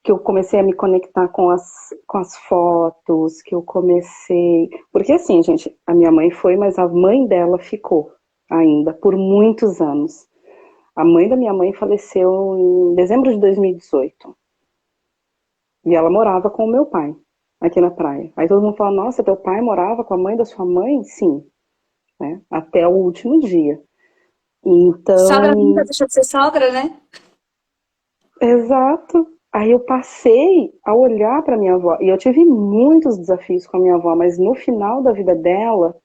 que eu comecei a me conectar com as fotos, que eu comecei. Porque assim, gente, a minha mãe foi, mas a mãe dela ficou ainda por muitos anos. A mãe da minha mãe faleceu em dezembro de 2018. E ela morava com o meu pai, aqui na praia. Aí todo mundo fala, nossa, teu pai morava com a mãe da sua mãe? Sim, né? Até o último dia. Sogra nunca Então, deixou de ser sogra, né? exato. Aí eu passei a olhar para minha avó. E eu tive muitos desafios com a minha avó, mas no final da vida dela,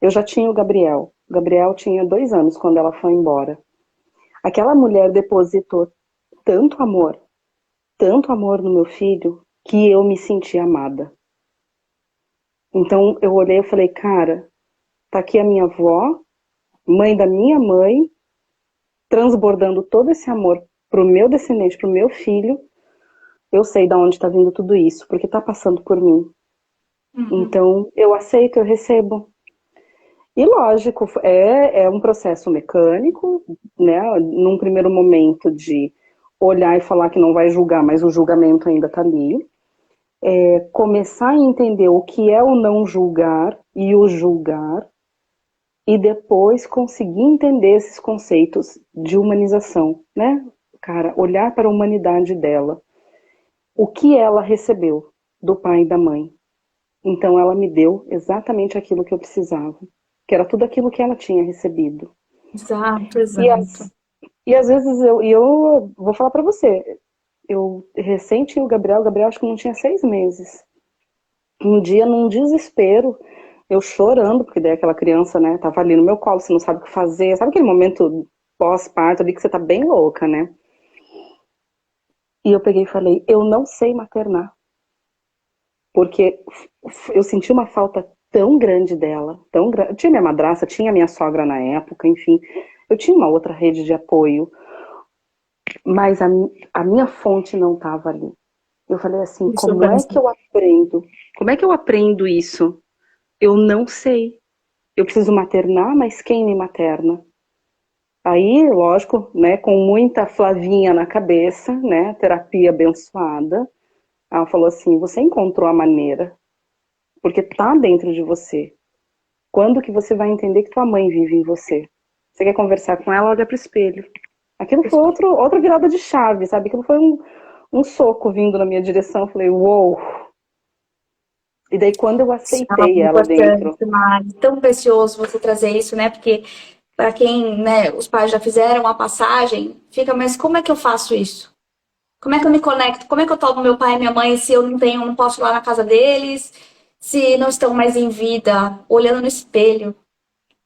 eu já tinha o Gabriel. O Gabriel tinha 2 anos quando ela foi embora. Aquela mulher depositou tanto amor no meu filho, que eu me senti amada. Então eu olhei e falei, cara, tá aqui a minha avó, mãe da minha mãe, transbordando todo esse amor pro meu descendente, pro meu filho. Eu sei de onde está vindo tudo isso, porque está passando por mim. Uhum. Então, eu aceito, eu recebo. E lógico, é um processo mecânico, né? Num primeiro momento de olhar e falar que não vai julgar, mas o julgamento ainda está ali. Começar a entender o que é o não julgar e o julgar, e depois conseguir entender esses conceitos de humanização, né? Cara, olhar para a humanidade dela. O que ela recebeu do pai e da mãe. Então ela me deu exatamente aquilo que eu precisava, que era tudo aquilo que ela tinha recebido. Exato, E, exato. as, e às vezes eu vou falar para você, eu recente o Gabriel acho que não tinha 6 meses. Um dia, num desespero, eu chorando, porque daí aquela criança, né, tava ali no meu colo, você não sabe o que fazer, sabe aquele momento pós-parto ali que você tá bem louca, né? E eu peguei e falei, eu não sei maternar. Porque eu senti uma falta tão grande dela, tão grande. Tinha minha madrasta, tinha minha sogra na época, enfim, eu tinha uma outra rede de apoio, mas a minha fonte não estava ali. Eu falei assim, Isso como é que organizado. eu aprendo? Como é que eu aprendo isso? Eu não sei. Eu preciso maternar, mas quem me materna? Aí, lógico, né, com muita Flavinha na cabeça, né, terapia abençoada, ela falou assim, você encontrou a maneira. porque tá dentro de você. Quando que você vai entender que tua mãe vive em você? Você quer conversar com ela, olha pro espelho. Aquilo foi outra virada de chave, sabe? Aquilo foi um soco vindo na minha direção. Eu falei, uou! E daí quando eu aceitei ela dentro. Importante, Mari. Tão precioso você trazer isso, né? Porque para quem, né, os pais já fizeram a passagem, fica, mas como é que eu faço isso? Como é que eu me conecto? Como é que eu tomo meu pai e minha mãe se eu não posso ir lá na casa deles, se não estão mais em vida, olhando no espelho?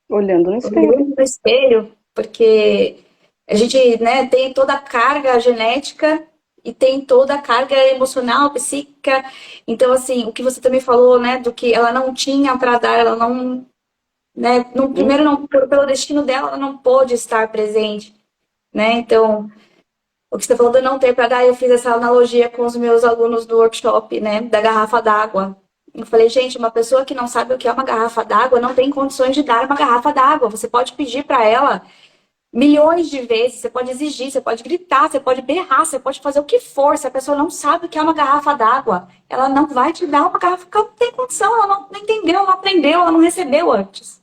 Olhando no espelho. Olhando no espelho, porque a gente, né, tem toda a carga genética e tem toda a carga emocional, psíquica. Então, assim, o que você também falou, né, do que ela não tinha para dar, ela não, né, no primeiro não, pelo destino dela, ela não pôde estar presente, né? Então, o que você falou de não ter para dar, eu fiz essa analogia com os meus alunos do workshop, né, da garrafa d'água. Eu falei, gente, uma pessoa que não sabe o que é uma garrafa d'água não tem condições de dar uma garrafa d'água. Você pode pedir para ela milhões de vezes, você pode exigir, você pode gritar, você pode berrar, você pode fazer o que for. Se a pessoa não sabe o que é uma garrafa d'água, ela não vai te dar uma garrafa, porque ela não tem condição, ela não entendeu, ela não aprendeu, ela não recebeu antes.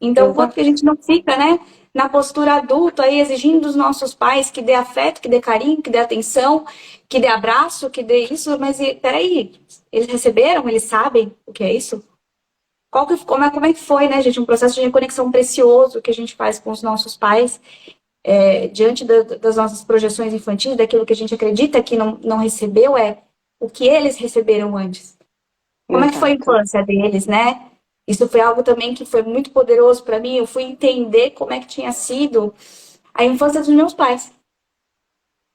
Então, quanto que a gente não fica, né, na postura adulta aí, exigindo dos nossos pais que dê afeto, que dê carinho, que dê atenção, que dê abraço, que dê isso, mas peraí, eles receberam, eles sabem o que é isso? Como é que foi, né, gente, um processo de reconexão precioso que a gente faz com os nossos pais, diante das nossas projeções infantis, daquilo que a gente acredita que não recebeu, o que eles receberam antes. Como é que foi a infância deles, né? Isso foi algo também que foi muito poderoso para mim. Eu fui entender como é que tinha sido a infância dos meus pais.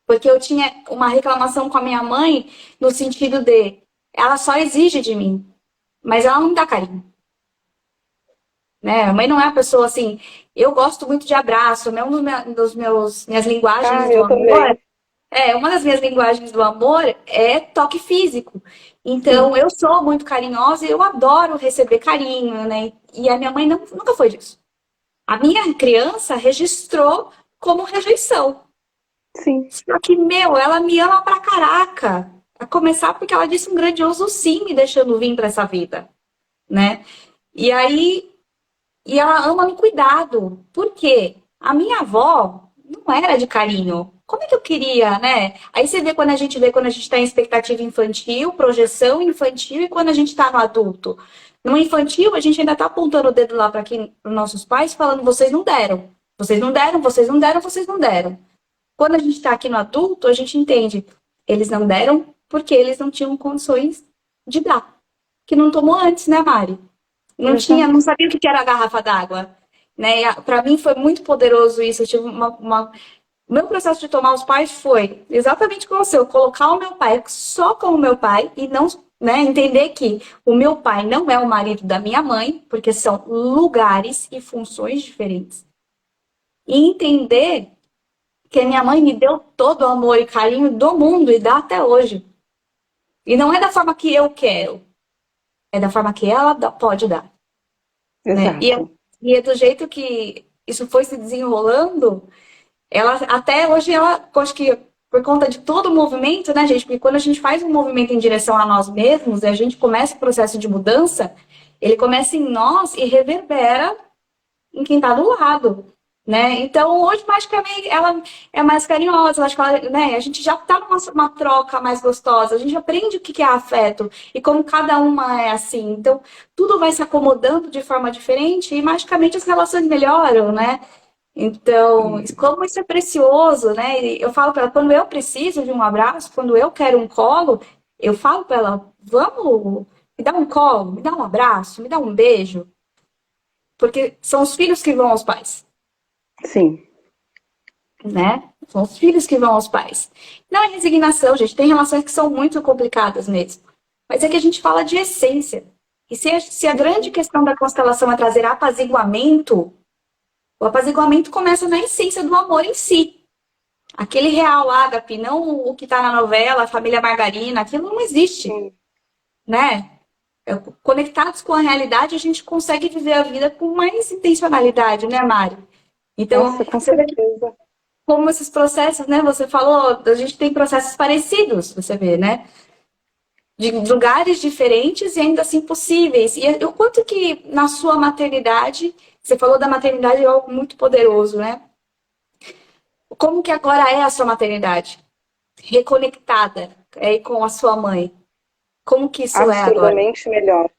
Porque eu tinha uma reclamação com a minha mãe no sentido de ela só exige de mim, mas ela não me dá carinho. Né? A mãe não é a pessoa assim. Eu gosto muito de abraço, é minhas linguagens do amor. Uma das minhas linguagens do amor é toque físico. Então, eu sou muito carinhosa e eu adoro receber carinho, né? E a minha mãe nunca foi disso. A minha criança registrou como rejeição. Sim. Só que, ela me ama pra caraca. A começar porque ela disse um grandioso sim me deixando vir pra essa vida, né? E aí, ela ama no cuidado. Por quê? A minha avó não era de carinho. Como é que eu queria, né? Aí você vê quando a gente está em expectativa infantil, projeção infantil e quando a gente está no adulto. No infantil, a gente ainda está apontando o dedo lá para os nossos pais, falando: vocês não deram, vocês não deram, vocês não deram, vocês não deram. Quando a gente está aqui no adulto, a gente entende: eles não deram porque eles não tinham condições de dar. Que não tomou antes, né, Mari? Não sabia o que era a garrafa d'água. Né? Para mim foi muito poderoso isso. Eu tive O meu processo de tomar os pais foi exatamente como o seu, colocar o meu pai só como meu pai e não, né, entender que o meu pai não é o marido da minha mãe, porque são lugares e funções diferentes. E entender que a minha mãe me deu todo o amor e carinho do mundo e dá até hoje. E não é da forma que eu quero, é da forma que ela pode dar. Né? E é do jeito que isso foi se desenrolando. Ela, até hoje, acho que por conta de todo o movimento, né, gente? Porque quando a gente faz um movimento em direção a nós mesmos, e a gente começa o processo de mudança, ele começa em nós e reverbera em quem está do lado, né? Então, hoje, magicamente, ela é mais carinhosa, acho que ela, né, a gente já está numa troca mais gostosa, a gente aprende o que é afeto e como cada uma é assim. Então, tudo vai se acomodando de forma diferente e, magicamente, as relações melhoram, né? Então, como isso é precioso, né? Eu falo para ela, quando eu preciso de um abraço, quando eu quero um colo, eu falo para ela: vamos, me dá um colo, me dá um abraço, me dá um beijo. Porque são os filhos que vão aos pais. Sim. Né? São os filhos que vão aos pais. Não é resignação, gente. Tem relações que são muito complicadas mesmo. Mas é que a gente fala de essência. E se a grande questão da constelação é trazer apaziguamento, o apaziguamento começa na essência do amor em si. Aquele real ágape, não o que está na novela, a família margarina, aquilo não existe. Né? Conectados com a realidade, a gente consegue viver a vida com mais intencionalidade, né, Mari? Então, nossa, com certeza. Como esses processos, né? Você falou, a gente tem processos parecidos, você vê, né? de lugares diferentes e ainda assim possíveis. E o quanto que na sua maternidade, você falou da maternidade, é algo muito poderoso, né? Como que agora é a sua maternidade? Reconectada com a sua mãe. Como que isso é agora? Absurdamente melhor.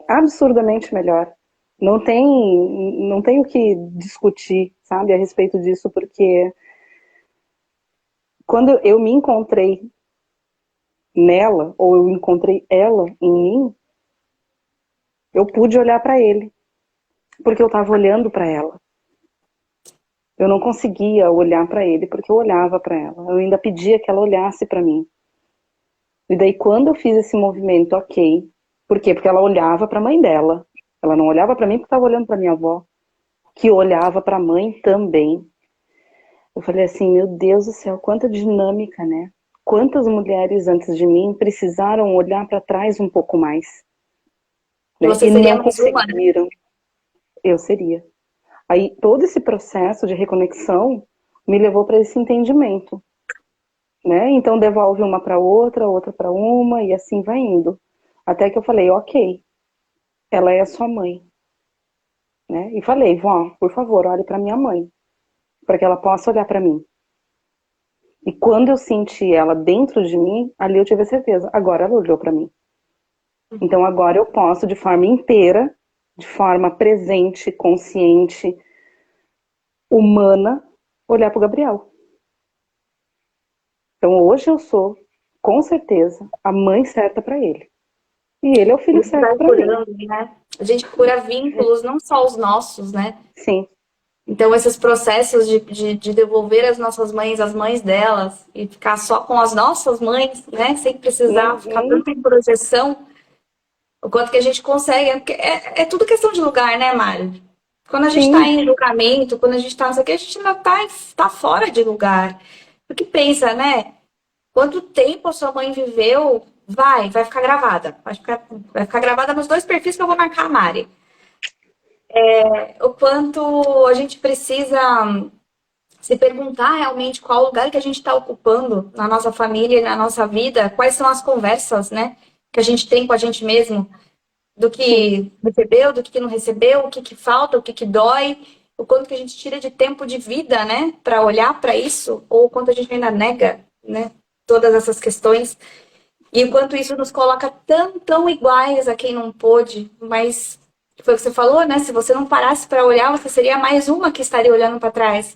Absurdamente melhor. Não tem o que discutir, sabe, a respeito disso, porque quando eu me encontrei nela, ou eu encontrei ela em mim, eu pude olhar para ele, porque eu estava olhando para ela. Eu não conseguia olhar para ele, porque eu olhava para ela. Eu ainda pedia que ela olhasse para mim. E daí, quando eu fiz esse movimento, ok. Por quê? Porque ela olhava para a mãe dela. Ela não olhava para mim porque estava olhando para minha avó, que olhava para a mãe também. Eu falei assim, meu Deus do céu, quanta dinâmica, né? Quantas mulheres antes de mim precisaram olhar para trás um pouco mais, né? Você E seria não mais uma, né? conseguiram. Eu seria. Aí todo esse processo de reconexão me levou para esse entendimento, né? Então devolve uma para outra, outra para uma e assim vai indo. Até que eu falei, ok, ela é a sua mãe, né? E falei, vó, por favor, olhe para minha mãe, para que ela possa olhar para mim. E quando eu senti ela dentro de mim, ali eu tive a certeza, agora ela olhou para mim. Então agora eu posso, de forma inteira, de forma presente, consciente, humana, olhar para o Gabriel. Então hoje eu sou, com certeza, a mãe certa para ele. E ele é o filho Isso certo vai para mim. curando, né? A gente cura vínculos, não só os nossos, né? Sim. Então, esses processos de devolver as nossas mães, as mães delas, e ficar só com as nossas mães, né? Sem precisar ficar Uhum. tanto em projeção, o quanto que a gente consegue. Porque é tudo questão de lugar, né, Mário? Quando a gente está Sim, em julgamento, quando a gente está não sei o que, a gente ainda tá fora de lugar. Porque pensa, né? Quanto tempo a sua mãe viveu, vai ficar gravada. Vai ficar gravada nos dois perfis que eu vou marcar a Mari. O quanto a gente precisa se perguntar realmente qual lugar que a gente está ocupando na nossa família e na nossa vida, quais são as conversas, né, que a gente tem com a gente mesmo, do sim. que recebeu, do que não recebeu, o que falta, o que dói, o quanto que a gente tira de tempo de vida, né, para olhar para isso, ou o quanto a gente ainda nega, né, todas essas questões, e o quanto isso nos coloca tão iguais a quem não pôde, mas foi o que você falou, né, se você não parasse para olhar, você seria mais uma que estaria olhando para trás.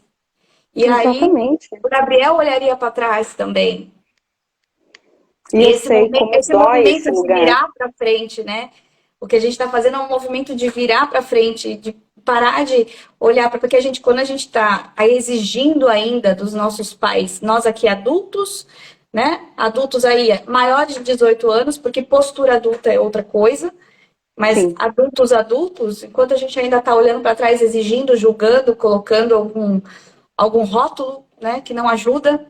E aí, Exatamente. o Gabriel olharia para trás também. E E eu sei como esse dói movimento esse de lugar. virar para frente, né? O que a gente está fazendo é um movimento de virar para frente, de parar de olhar para. Porque quando a gente está exigindo ainda dos nossos pais, nós aqui adultos, né? Adultos aí maiores de 18 anos, porque postura adulta é outra coisa. Mas Sim. adultos, enquanto a gente ainda está olhando para trás, exigindo, julgando, colocando algum rótulo, né, que não ajuda.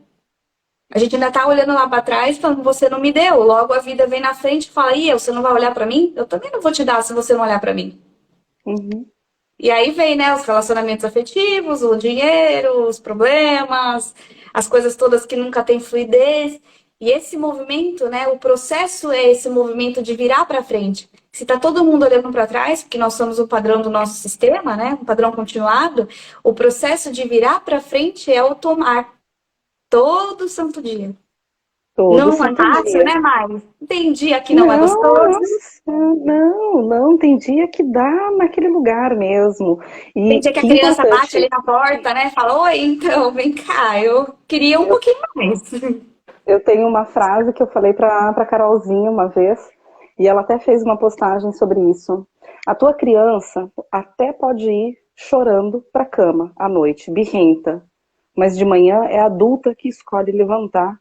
A gente ainda tá olhando lá para trás, falando, você não me deu. Logo a vida vem na frente e fala, e você não vai olhar para mim? Eu também não vou te dar se você não olhar para mim. Uhum. E aí vem, né, os relacionamentos afetivos, o dinheiro, os problemas, as coisas todas que nunca têm fluidez. E esse movimento, né, o processo é esse movimento de virar para frente. Se tá todo mundo olhando para trás, porque nós somos o padrão do nosso sistema, né, um padrão continuado, o processo de virar para frente é o tomar todo santo dia. Todo Não é santo fácil, dia. né, Mari? Tem dia que não é Não, gostoso, nossa, não, tem dia que dá naquele lugar mesmo. tem E dia que a que criança bate ali importante. na porta, né? Fala, oi, então, vem cá, eu queria um Eu, pouquinho mais. eu tenho uma frase que eu falei para Carolzinha uma vez, e ela até fez uma postagem sobre isso. A tua criança até pode ir chorando para a cama à noite, birrenta, mas de manhã é a adulta que escolhe levantar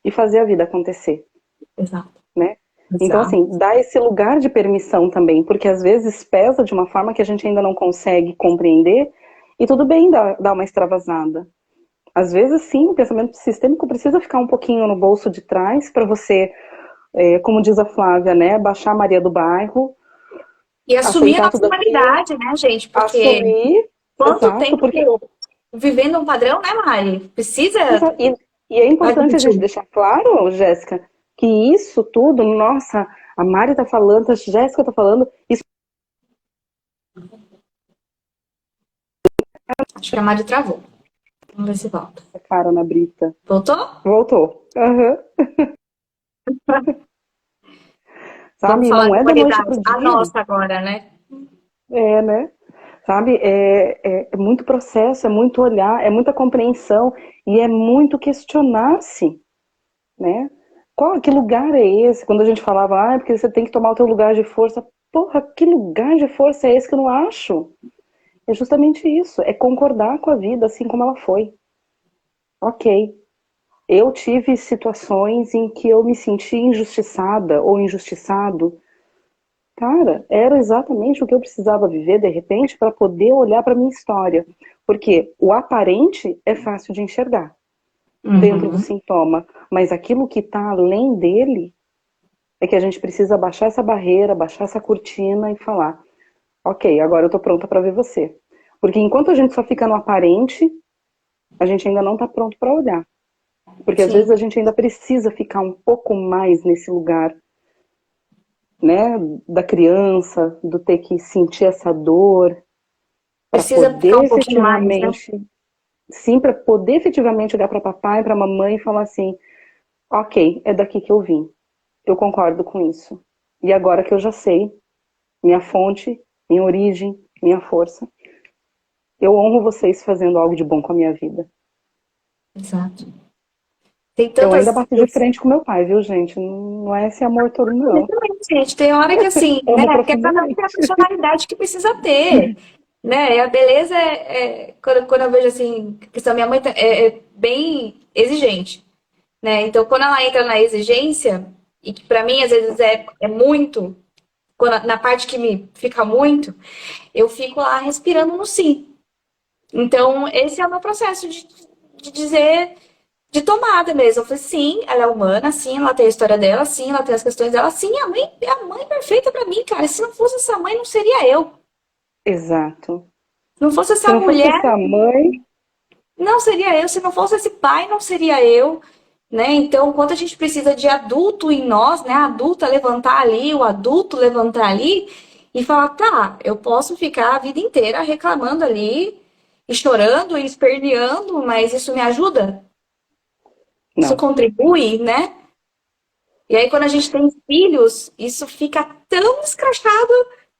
e fazer a vida acontecer, Exato, né? Então, exato. assim, dá esse lugar de permissão também, porque às vezes pesa de uma forma que a gente ainda não consegue compreender, e tudo bem dar uma extravasada. Às vezes, sim, o pensamento sistêmico precisa ficar um pouquinho no bolso de trás para você, como diz a Flávia, né, baixar a Maria do bairro, E assumir a aceitar nossa tudo aquilo, humanidade, né, gente? Porque assumir, quanto exato, tempo porque vivendo um padrão, né, Mari? Precisa e é importante a gente admitir. deixar claro, Jéssica, que isso tudo, nossa, a Mari tá falando, a Jéssica tá falando, isso Acho que a Mari travou. Vamos ver se volta. é cara na brita. Voltou? Voltou. Aham. Vamos Sabe, falar não de é da noite humanidade. pro A dia. nossa agora, né? É, né? Sabe, é muito processo, é muito olhar, é muita compreensão e é muito questionar-se, né? Que lugar é esse? Quando a gente falava, ah, é porque você tem que tomar o teu lugar de força. Porra, que lugar de força é esse que eu não acho? É justamente isso, é concordar com a vida assim como ela foi. Ok, eu tive situações em que eu me senti injustiçada ou injustiçado. Cara, era exatamente o que eu precisava viver de repente para poder olhar para minha história. Porque o aparente é fácil de enxergar dentro do Uhum. sintoma, mas aquilo que está além dele é que a gente precisa baixar essa barreira, baixar essa cortina e falar: ok, agora eu estou pronta para ver você. Porque enquanto a gente só fica no aparente, a gente ainda não está pronto para olhar. Porque às vezes Sim. a gente ainda precisa ficar um pouco mais nesse lugar, né, da criança, do ter que sentir essa dor, para Precisa ficar poder um pouquinho mais, né? efetivamente, sim, para poder efetivamente olhar para papai, para mamãe e falar assim: ok, é daqui que eu vim, eu concordo com isso. E agora que eu já sei minha fonte, minha origem, minha força, eu honro vocês fazendo algo de bom com a minha vida. Exato. Tem Eu ainda tantas. bato de frente com meu pai, viu, gente? Não é esse amor todo, não. Exatamente, gente. Tem hora que assim, Amo né? Porque cada um tem a profundamente. personalidade que precisa ter. Né? E a beleza quando eu vejo assim, a questão, minha mãe é bem exigente. Né? Então, quando ela entra na exigência, e que pra mim às vezes é muito, na parte que me fica muito, eu fico lá respirando no sim. Então, esse é o meu processo de dizer, de tomada mesmo. Eu falei, sim, ela é humana, sim, ela tem a história dela, sim, ela tem as questões dela, sim, a mãe é a mãe perfeita pra mim, cara. Se não fosse essa mãe, não seria eu. Exato. Se não fosse Se essa não fosse mulher, essa mãe, não seria eu. Se não fosse esse pai, não seria eu. Né? Então, quanto a gente precisa de adulto em nós, né? A adulta levantar ali, o adulto levantar ali e falar, tá, eu posso ficar a vida inteira reclamando ali e chorando e esperneando, mas isso me ajuda? Isso não. contribui, né? E aí, quando a gente tem filhos, isso fica tão escrachado,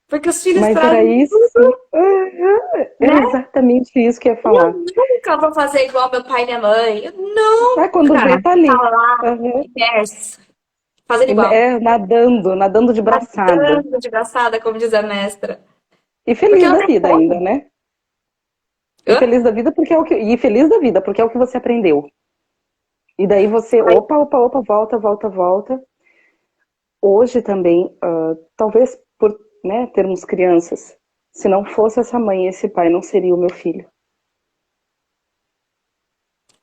porque os filhos Mas era trazem isso. tudo, Era né? exatamente isso que eu ia E eu falar. nunca vou fazer igual meu pai e minha mãe. Eu Ah, quando vê, nunca. tá Tá ali. lá, Uhum. imerso, fazendo igual. É, nadando de braçada. Nadando de braçada, como diz a mestra. E Porque feliz não da tem vida ainda, como. né? E Hã? feliz da vida porque é o que. E feliz da vida, porque é o que você aprendeu. E daí você, opa, volta, volta, volta. Hoje também, talvez por, né, termos crianças, se não fosse essa mãe e esse pai, não seria o meu filho.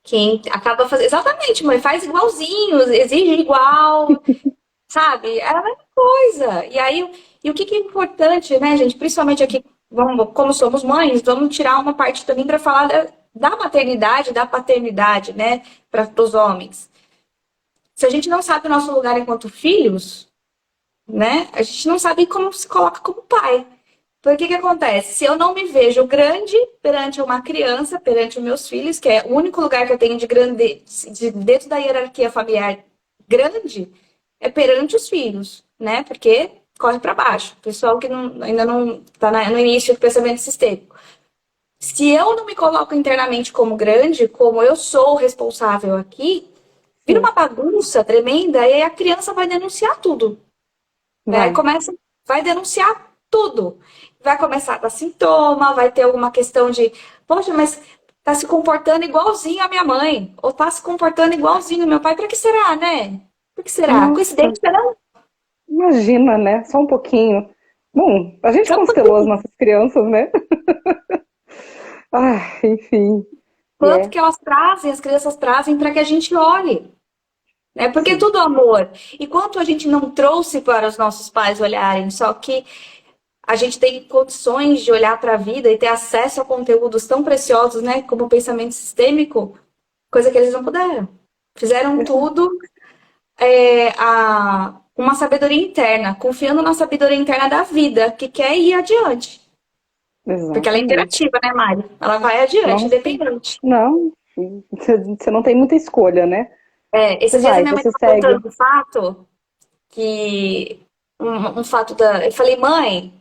Quem acaba fazendo. Exatamente, mãe, faz igualzinho, exige igual, sabe? É a mesma coisa. E aí, e o que é importante, né, gente? Principalmente aqui, vamos, como somos mães, vamos tirar uma parte também para falar da maternidade, da paternidade, né, para os homens. Se a gente não sabe o nosso lugar enquanto filhos, né, a gente não sabe como se coloca como pai. Porque que acontece? Se eu não me vejo grande perante uma criança, perante os meus filhos, que é o único lugar que eu tenho de grande, dentro da hierarquia familiar grande, é perante os filhos, né? Porque corre para baixo. O pessoal que ainda não está no início do pensamento sistêmico. Se eu não me coloco internamente como grande, como eu sou o responsável aqui, vira Sim, uma bagunça tremenda e aí a criança vai denunciar tudo. Né? vai. Vai denunciar tudo. Vai começar a dar sintoma, vai ter alguma questão de, poxa, mas tá se comportando igualzinho a minha mãe, ou tá se comportando igualzinho ao meu pai. Para que será, né? Por que será? Nossa, Coincidência, não? imagina, né? Só um pouquinho. Bom, a gente Só constelou as nossas crianças, né? Ah, enfim. E quanto que elas trazem, as crianças trazem para que a gente olhe. Né? Porque é sim. tudo amor. E quanto a gente não trouxe para os nossos pais olharem, só que a gente tem condições de olhar para a vida e ter acesso a conteúdos tão preciosos, né, como o pensamento sistêmico, coisa que eles não puderam. Fizeram Exato. tudo uma sabedoria interna, confiando na sabedoria interna da vida, que quer ir adiante. Porque ela é Exatamente. interativa, né, Mari? Ela vai adiante, Nossa, independente. não, você não tem muita escolha, né? Você Esses dias a vai, minha mãe você estava segue. contando um fato, que um fato da. Eu falei, mãe,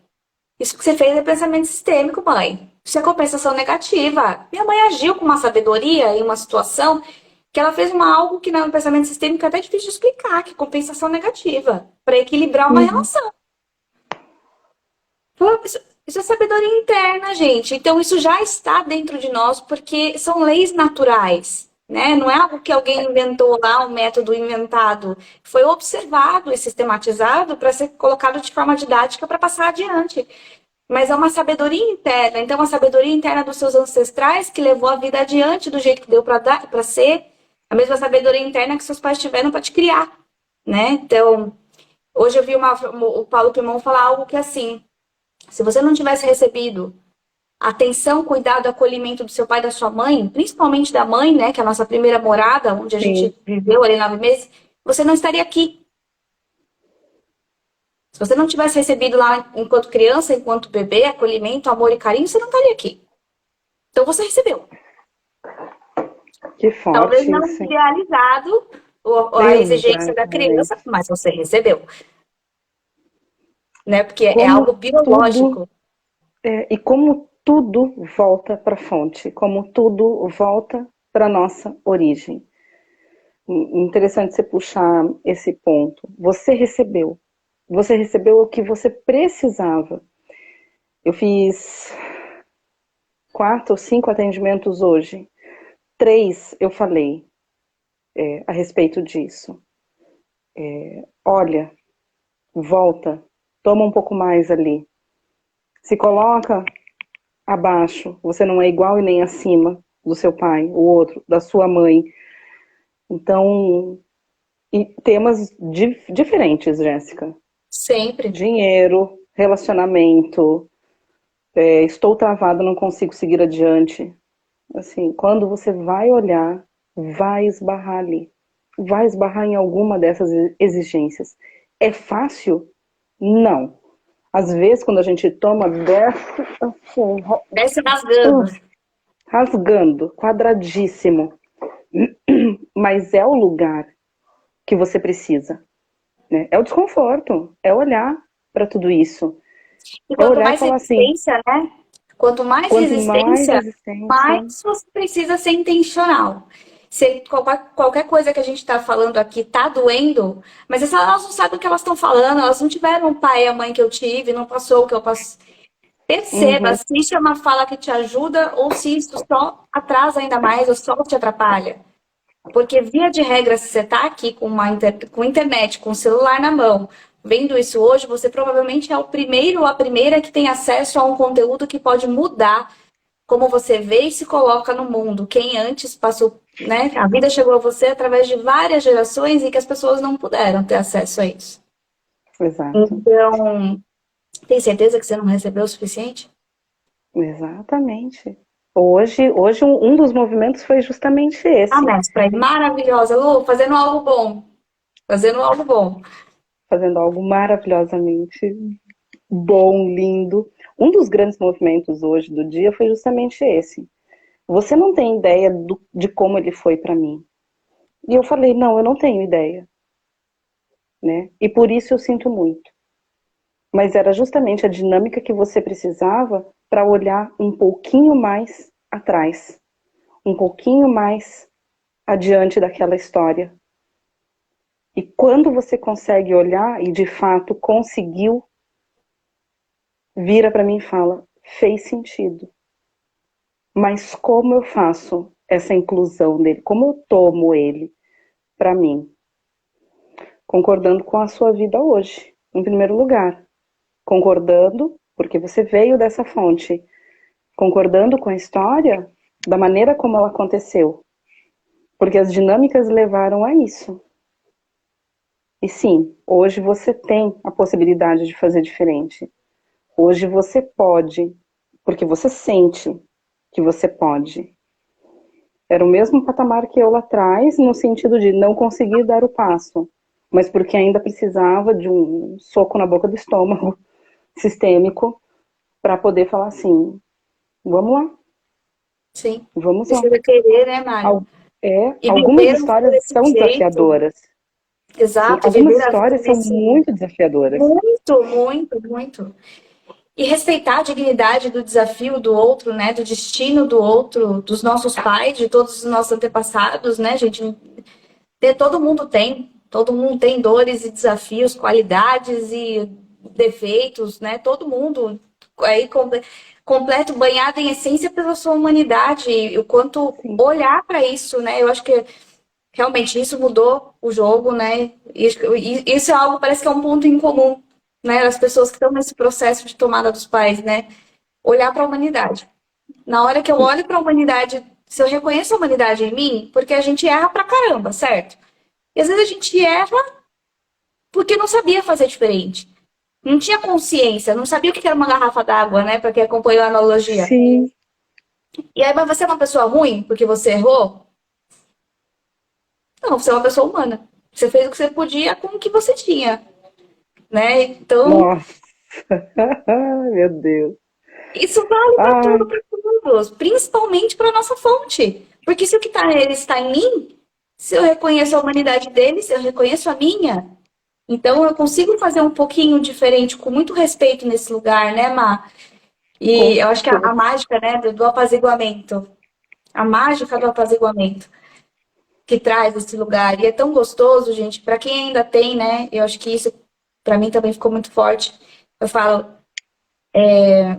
isso que você fez é pensamento sistêmico, mãe. Isso é compensação negativa. Minha mãe agiu com uma sabedoria em uma situação que ela fez algo que no pensamento sistêmico é até difícil de explicar, que é compensação negativa, para equilibrar uma Uhum. relação. Pô, isso é sabedoria interna, gente. Então, isso já está dentro de nós, porque são leis naturais, né? Não é algo que alguém inventou lá, um método inventado. Foi observado e sistematizado para ser colocado de forma didática para passar adiante. Mas é uma sabedoria interna. Então, a sabedoria interna dos seus ancestrais que levou a vida adiante do jeito que deu para ser. A mesma sabedoria interna que seus pais tiveram para te criar, né? Então, hoje eu vi o Paulo Pimon falar algo que é assim, se você não tivesse recebido atenção, cuidado, acolhimento do seu pai e da sua mãe, principalmente da mãe, né, que é a nossa primeira morada, onde a Sim, gente viveu ali 9 meses, você não estaria aqui. Se você não tivesse recebido lá, enquanto criança, enquanto bebê, acolhimento, amor e carinho, você não estaria aqui. Então você recebeu. que Talvez forte não isso. idealizado a exigência da criança, Exatamente. mas você recebeu, né? Porque é Como algo tudo, biológico. e como tudo volta para a fonte, como tudo volta para nossa origem. Interessante você puxar esse ponto. Você recebeu o que você precisava. Eu fiz 4 ou 5 atendimentos hoje. 3 eu falei a respeito disso. Olha, volta, toma um pouco mais ali. Se coloca abaixo, você não é igual e nem acima do seu pai, o outro, da sua mãe. Então, e temas diferentes, Jéssica. Sempre. Dinheiro, relacionamento, estou travado, não consigo seguir adiante. Assim, quando você vai olhar, vai esbarrar ali. Vai esbarrar em alguma dessas exigências. É fácil? Não. Às vezes, quando a gente toma, desce assim, Desce rasgando. rasgando, quadradíssimo. Mas é o lugar que você precisa, né? É o desconforto, é olhar para tudo isso. E É quanto olhar e mais falar assim, resistência, né? Quanto mais quanto mais resistência, mais resistência, você precisa ser intencional. Se qualquer coisa que a gente está falando aqui tá doendo, mas elas não sabem o que elas estão falando, elas não tiveram o pai e a mãe que eu tive, não passou o que eu passei. Perceba uhum, se isso é uma fala que te ajuda ou se isso só atrasa ainda mais ou só te atrapalha. Porque, via de regra, se você está aqui com internet, com o celular na mão, vendo isso hoje, você provavelmente é o primeiro ou a primeira que tem acesso a um conteúdo que pode mudar como você vê e se coloca no mundo. Quem antes passou, né? A vida chegou a você através de várias gerações e que as pessoas não puderam ter acesso a isso. exato, Então, tem certeza que você não recebeu o suficiente? exatamente. Hoje um dos movimentos foi justamente Ah, esse, mestra, maravilhosa, Lu, fazendo algo bom. Fazendo algo bom. fazendo algo maravilhosamente bom, lindo. Um dos grandes movimentos hoje do dia foi justamente esse. Você não tem ideia de como ele foi para mim. E eu falei, não, eu não tenho ideia, né? E por isso eu sinto muito. Mas era justamente a dinâmica que você precisava para olhar um pouquinho mais atrás, um pouquinho mais adiante daquela história. E quando você consegue olhar e de fato conseguiu, vira para mim e fala: fez sentido. Mas como eu faço essa inclusão dele? Como eu tomo ele para mim? Concordando com a sua vida hoje, em primeiro lugar. Concordando, porque você veio dessa fonte. Concordando com a história, da maneira como ela aconteceu. Porque as dinâmicas levaram a isso. E sim, hoje você tem a possibilidade de fazer diferente. Hoje você pode, porque você sente que você pode. Era o mesmo patamar que eu lá atrás, no sentido de não conseguir dar o passo. mas porque ainda precisava de um soco na boca do estômago sistêmico para poder falar assim, vamos lá, Sim. vamos lá. Precisa querer, né, Mário? E Algumas viver histórias desse são jeito. desafiadoras. Sim, Exato, algumas viver a vida histórias são nesse. muito desafiadoras. Muito, muito, muito. E respeitar a dignidade do desafio do outro, né? Do destino do outro, dos nossos pais, de todos os nossos antepassados, né, gente? Todo mundo tem dores e desafios, qualidades e defeitos, né? Todo mundo aí completo, banhado em essência pela sua humanidade e o quanto Sim, olhar para isso, né? Eu acho que realmente isso mudou o jogo, né? E isso é algo, parece que é um ponto em comum, né? As pessoas que estão nesse processo de tomada dos pais, né? Olhar para a humanidade. Na hora que eu olho para a humanidade, se eu reconheço a humanidade em mim, porque a gente erra pra caramba, certo? E às vezes a gente erra porque não sabia fazer diferente. Não tinha consciência, não sabia o que era uma garrafa d'água, né? Para quem acompanhou a analogia. sim, E aí, mas você é uma pessoa ruim porque você errou? Não, você é uma pessoa humana. Você fez o que você podia com o que você tinha, né? Então, nossa, meu Deus. isso vale para Ai, tudo, para todos, principalmente para nossa fonte. Porque se o que está nele está em mim, se eu reconheço a humanidade dele, se eu reconheço a minha, então eu consigo fazer um pouquinho diferente, com muito respeito nesse lugar, né, Má? com E eu acho que a certeza. mágica, né, do apaziguamento, a mágica do apaziguamento que traz esse lugar. E é tão gostoso, gente, para quem ainda tem, né? Eu acho que isso para mim também ficou muito forte. Eu falo,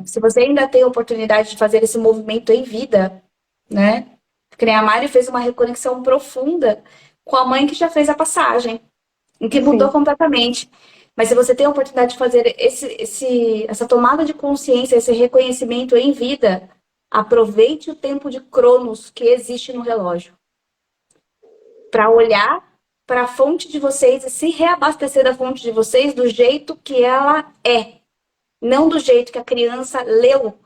se você ainda tem a oportunidade de fazer esse movimento em vida, né? Que nem a Mari fez uma reconexão profunda com a mãe que já fez a passagem, em que mudou Sim, completamente. Mas se você tem a oportunidade de fazer essa tomada de consciência, esse reconhecimento em vida, aproveite o tempo de Cronos que existe no relógio para olhar para a fonte de vocês e se reabastecer da fonte de vocês do jeito que ela é, não do jeito que a criança leu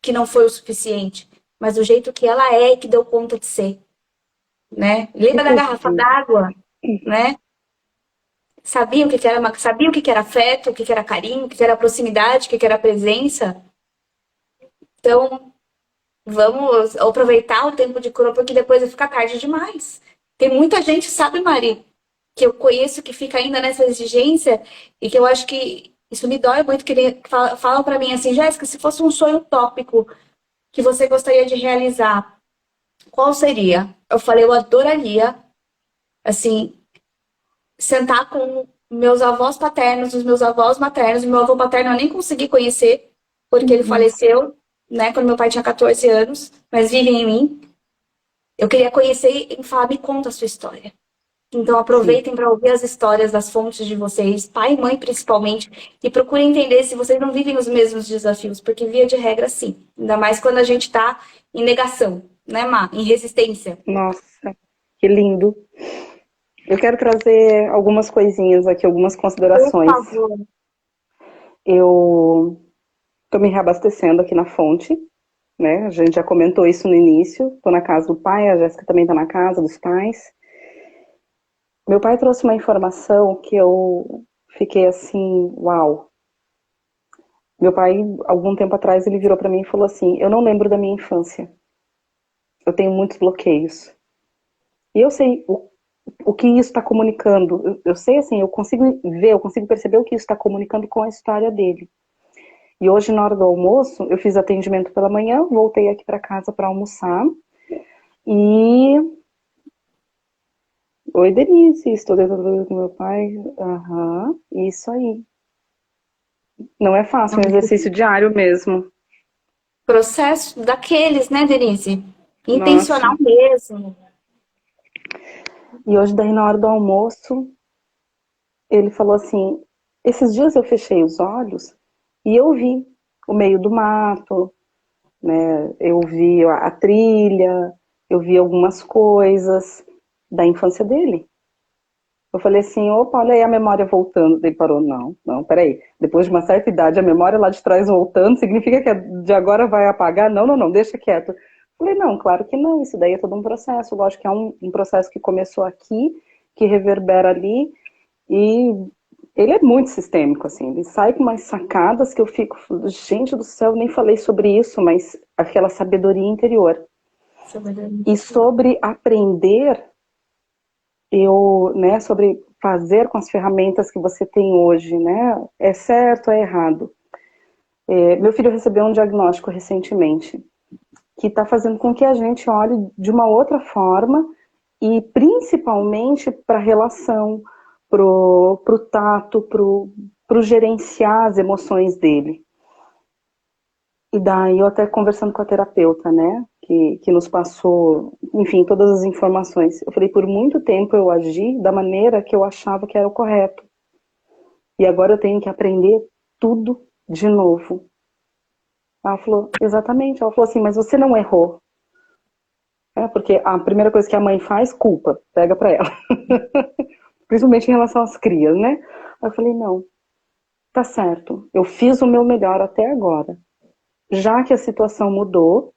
que não foi o suficiente, mas do jeito que ela é e que deu conta de ser, né? que Lembra da garrafa positivo. d'água, né? Sabia o que era afeto, o que era carinho, o que era proximidade, o que era presença. Então, vamos aproveitar o tempo de cura, porque depois vai ficar tarde demais. Tem muita gente, sabe, Mari, que eu conheço que fica ainda nessa exigência e que eu acho que isso me dói muito, que falam para mim assim, Jéssica, se fosse um sonho utópico que você gostaria de realizar, qual seria? Eu falei, eu adoraria, assim, sentar com meus avós paternos, os meus avós maternos, meu avô paterno eu nem consegui conhecer, porque ele Uhum. faleceu, né, quando meu pai tinha 14 anos, mas vive em mim. Eu queria conhecer e falar, me conta a sua história. Então Sim, aproveitem para ouvir as histórias das fontes de vocês, pai e mãe principalmente, e procurem entender se vocês não vivem os mesmos desafios, porque via de regra sim. Ainda mais quando a gente está em negação, né, Má? Em resistência. nossa, que lindo. Eu quero trazer algumas coisinhas aqui, algumas Por considerações. favor. Eu estou me reabastecendo aqui na fonte, né? A gente já comentou isso no início. Estou na casa do pai, a Jéssica também está na casa dos pais. Meu pai trouxe uma informação que eu fiquei assim, uau. Meu pai, algum tempo atrás, ele virou para mim e falou assim: eu não lembro da minha infância. Eu tenho muitos bloqueios. E eu sei o que isso está comunicando. Eu sei assim, eu consigo ver, eu consigo perceber o que isso está comunicando com a história dele. E hoje, na hora do almoço, eu fiz atendimento pela manhã, voltei aqui para casa para almoçar. E. Oi, Denise, estou dentro do meu pai. Aham, isso aí. Não é É fácil, é um um exercício diário mesmo. processo daqueles, né, Denise? Nossa. Intencional mesmo. E hoje, daí, na hora do almoço, ele falou assim: esses dias eu fechei os olhos e eu vi o meio do mato, né? Eu vi a trilha, eu vi algumas coisas da infância dele. Eu falei assim, opa, olha aí a memória voltando. Ele parou, não, não, peraí. Depois de uma certa idade, a memória lá de trás voltando, significa que de agora vai apagar? Não, não, não, deixa quieto. Eu falei, não, claro que não, isso daí é todo um processo. Lógico que é um processo que começou aqui, que reverbera ali, E ele é muito sistêmico, assim, ele sai com umas sacadas que eu fico, gente do céu, nem falei sobre isso, mas aquela sabedoria interior. E sobre aprender, né, sobre fazer com as ferramentas que você tem hoje, né, é certo, é errado. Meu filho recebeu um diagnóstico recentemente, que está fazendo com que a gente olhe de uma outra forma e principalmente para a relação, pro tato, pro gerenciar as emoções dele. E daí eu até conversando com a terapeuta, né, que nos passou, enfim, todas as informações. Eu falei, por muito tempo eu agi da maneira que eu achava que era o correto. E agora eu tenho que aprender tudo de novo. Ela falou, exatamente. Ela falou assim, mas você não errou. Porque a primeira coisa que a mãe faz, culpa, pega pra ela. Principalmente em relação às crias, né? Aí eu falei, não, tá certo. Eu fiz o meu melhor até agora. Já que a situação mudou,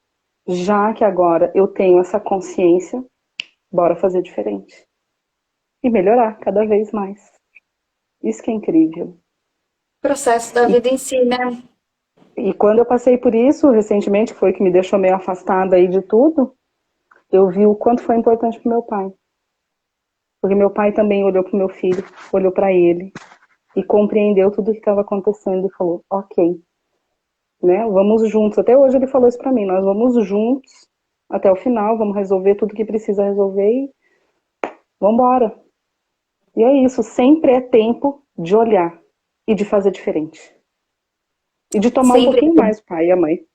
já que agora eu tenho essa consciência, bora fazer diferente. E melhorar cada vez mais. Isso que é incrível. Processo da vida em si, né? E quando eu passei por isso, recentemente, foi que me deixou meio afastada aí de tudo, eu vi o quanto foi importante pro meu pai. Porque meu pai também olhou pro meu filho, olhou para ele e compreendeu tudo o que estava acontecendo e falou, ok, né, vamos juntos. Até hoje ele falou isso para mim, nós vamos juntos até o final, vamos resolver tudo que precisa resolver e vamos embora. E é isso, sempre é tempo de olhar e de fazer diferente. E de tomar um Sempre. pouquinho mais o pai e a mãe.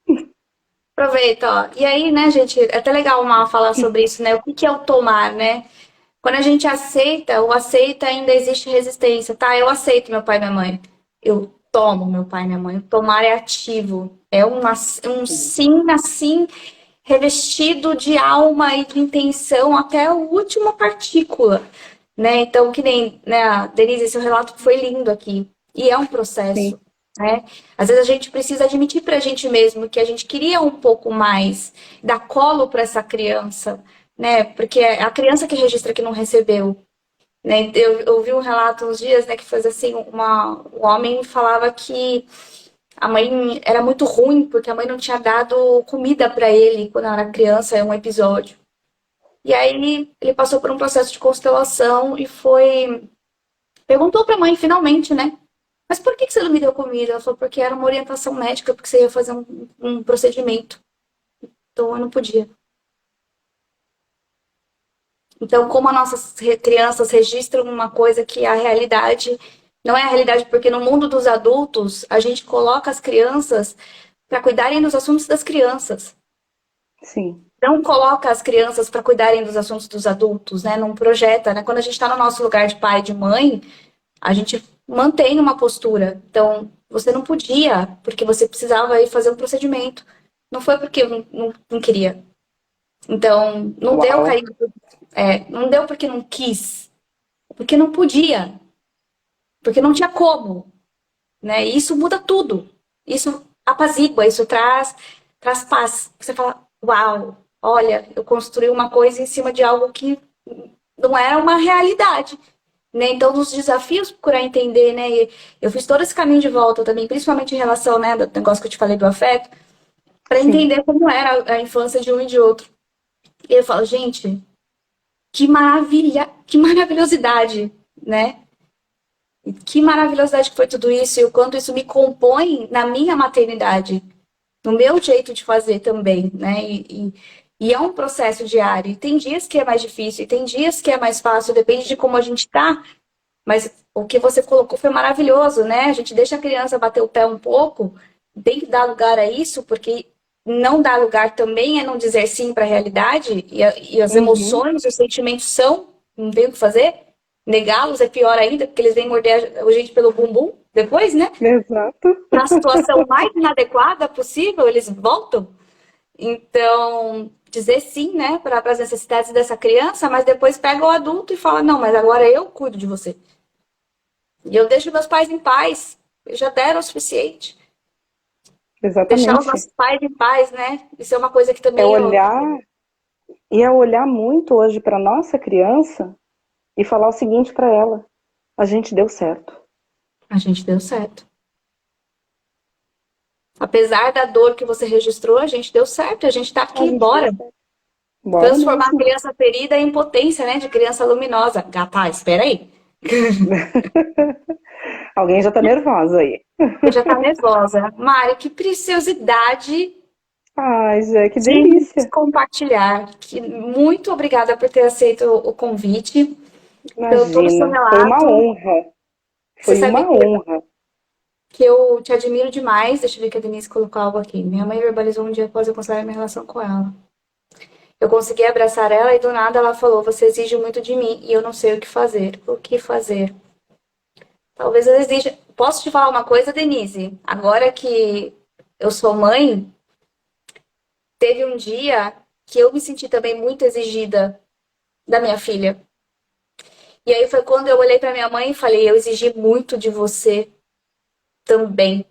Aproveita, ó. E aí, né, gente, é até legal uma falar sobre isso, né? O que é o tomar, né? Quando a gente aceita, o aceita ainda existe resistência, tá? Eu aceito meu pai e minha mãe. Eu tomo meu pai e minha mãe. O tomar é ativo. É um sim, assim, revestido de alma e de intenção até a última partícula, né? Então, que nem, né, Denise, seu relato foi lindo aqui. E é um Sim. processo, né? Às vezes a gente precisa admitir pra gente mesmo que a gente queria um pouco mais, dar colo para essa criança, né? Porque é a criança que registra que não recebeu, né? Eu ouvi um relato uns dias, né, que faz assim, um homem falava que a mãe era muito ruim porque a mãe não tinha dado comida para ele quando era criança, é um episódio. E aí ele passou por um processo de constelação e foi perguntou para a mãe finalmente, né? Mas por que você não me deu comida? Ela falou porque era uma orientação médica, porque você ia fazer um procedimento. Então eu não podia. Então, como as nossas crianças registram uma coisa que é a realidade não é a realidade, porque no mundo dos adultos a gente coloca as crianças para cuidarem dos assuntos das crianças. Sim. Não coloca as crianças para cuidarem dos assuntos dos adultos, né? Não projeta, né? Quando a gente está no nosso lugar de pai e de mãe, a gente mantém uma postura. Então, você não podia, porque você precisava ir fazer um procedimento. Não foi porque eu não queria. Então, não deu Uau. carinho. Não deu porque não quis. Porque não podia. Porque não tinha como. Né? E isso muda tudo. Isso apazigua, isso traz paz. Você fala, uau, olha, eu construí uma coisa em cima de algo que não era uma realidade. Né? Então, nos desafios, procurar entender, né? E eu fiz todo esse caminho de volta também, principalmente em relação, né, do negócio que eu te falei do afeto, para Sim. entender como era a infância de um e de outro. E eu falo, gente, que maravilha, que maravilhosidade, né? Que maravilhosidade que foi tudo isso e o quanto isso me compõe na minha maternidade, no meu jeito de fazer também, né? E é um processo diário. E tem dias que é mais difícil, e tem dias que é mais fácil, depende de como a gente tá. Mas o que você colocou foi maravilhoso, né? A gente deixa a criança bater o pé um pouco, tem que dar lugar a isso, porque não dar lugar também é não dizer sim para a realidade, e as Uhum. emoções, os sentimentos são, não tem o que fazer. Negá-los é pior ainda, porque eles vêm morder a gente pelo bumbum depois, né? Exato. Na situação mais inadequada possível, eles voltam. Então, dizer sim, né, para as necessidades dessa criança, mas depois pega o adulto e fala: não, mas agora eu cuido de você. E eu deixo meus pais em paz. Eles já deram o suficiente. Deixar os Exatamente. nossos pais em paz, né? Isso é uma coisa que É também eu. olhar, e é olhar muito hoje para nossa criança e falar o seguinte para ela: A gente deu certo. A gente deu certo. Apesar da dor que você registrou, a gente deu certo. A gente tá aqui, bora. Bora Transformar a mesmo. criança ferida em potência, né? De criança luminosa. Gata, espera aí. Alguém já tá nervosa aí. Você já tá nervosa. Mari, que preciosidade Ai, Jé, que de delícia. compartilhar. Muito obrigada por ter aceito o convite, pelo todo o seu Imagina, foi uma relato. honra. Você Foi sabe uma honra. que eu te admiro demais. Deixa eu ver que a Denise colocou algo aqui. Minha mãe verbalizou um dia após eu considerar minha relação com ela. Eu consegui abraçar ela e do nada ela falou: Você exige muito de mim e eu não sei o que fazer. O que fazer? Talvez eu exija. Posso te falar uma coisa, Denise? Agora que eu sou mãe, teve um dia que eu me senti também muito exigida da minha filha. E aí foi quando eu olhei para minha mãe e falei: Eu exigi muito de você também.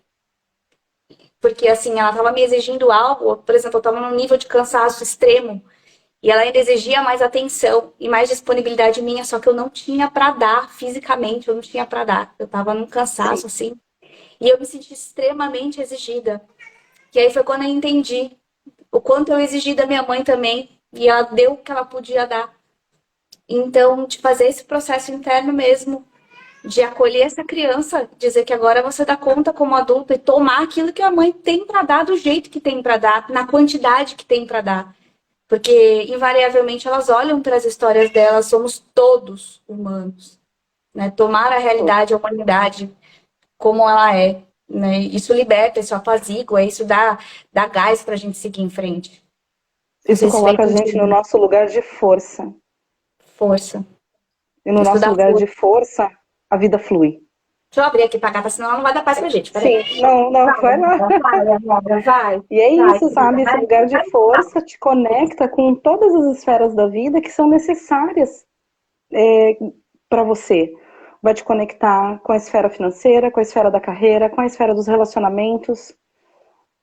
Porque assim, ela estava me exigindo algo, por exemplo, eu estava num nível de cansaço extremo. E ela ainda exigia mais atenção e mais disponibilidade minha, só que eu não tinha para dar fisicamente, eu não tinha para dar. Eu tava num Sim. cansaço assim, e eu me senti extremamente exigida. E aí foi quando eu entendi o quanto eu exigi da minha mãe também, e ela deu o que ela podia dar. Então, de fazer esse processo interno mesmo, de acolher essa criança, dizer que agora você dá conta como adulto e tomar aquilo que a mãe tem para dar do jeito que tem para dar, na quantidade que tem para dar. Porque, invariavelmente, elas olham para as histórias delas, somos todos humanos. Né? Tomar a realidade, a humanidade, como ela é. Né? Isso liberta, isso apazigua, isso dá gás para a gente seguir em frente. Não Isso sei se fez coloca a gente no sentido. nosso lugar de força. Força. E no Isso nosso dá lugar força. de força, a vida flui. Deixa eu abrir aqui pra gata, senão ela não vai dar paz pra gente. Peraí. Sim, não, não, vai lá. Vai, amora, vai. E é Vai, isso, querida, sabe? Esse vai. lugar de Vai. força te conecta com todas as esferas da vida que são necessárias para você. Vai te conectar com a esfera financeira, com a esfera da carreira, com a esfera dos relacionamentos.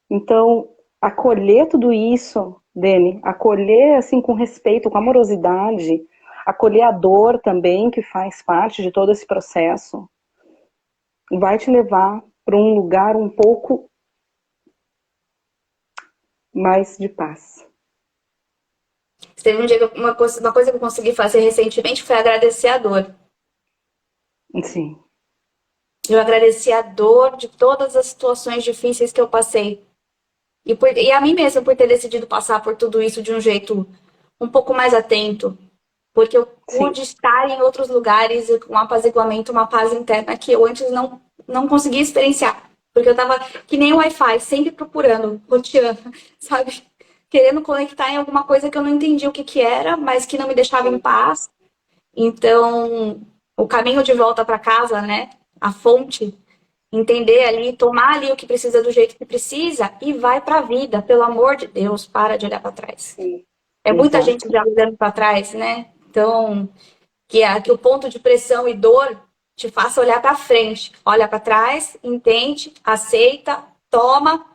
Então, acolher tudo isso, Dani, acolher assim com respeito, com amorosidade, acolher a dor também, que faz parte de todo esse processo, vai te levar para um lugar um pouco mais de paz. Teve um dia que uma coisa que eu consegui fazer recentemente foi agradecer a dor. Sim. Eu agradeci a dor de todas as situações difíceis que eu passei. E a mim mesma por ter decidido passar por tudo isso de um jeito um pouco mais atento. Porque eu Sim. pude estar em outros lugares com um apaziguamento, uma paz interna que eu antes não conseguia experienciar. Porque eu tava que nem o Wi-Fi, sempre procurando, roteando, sabe? Querendo conectar em alguma coisa que eu não entendia o que que era, mas que não me deixava em Sim. paz. Então, o caminho de volta para casa, né? A fonte, entender ali, tomar ali o que precisa do jeito que precisa e vai para a vida. Pelo amor de Deus, para de olhar para trás. Sim. É muita gente Exato. já olhando para trás, né? Então, que o ponto de pressão e dor te faça olhar para frente. Olha para trás, entende, aceita, toma.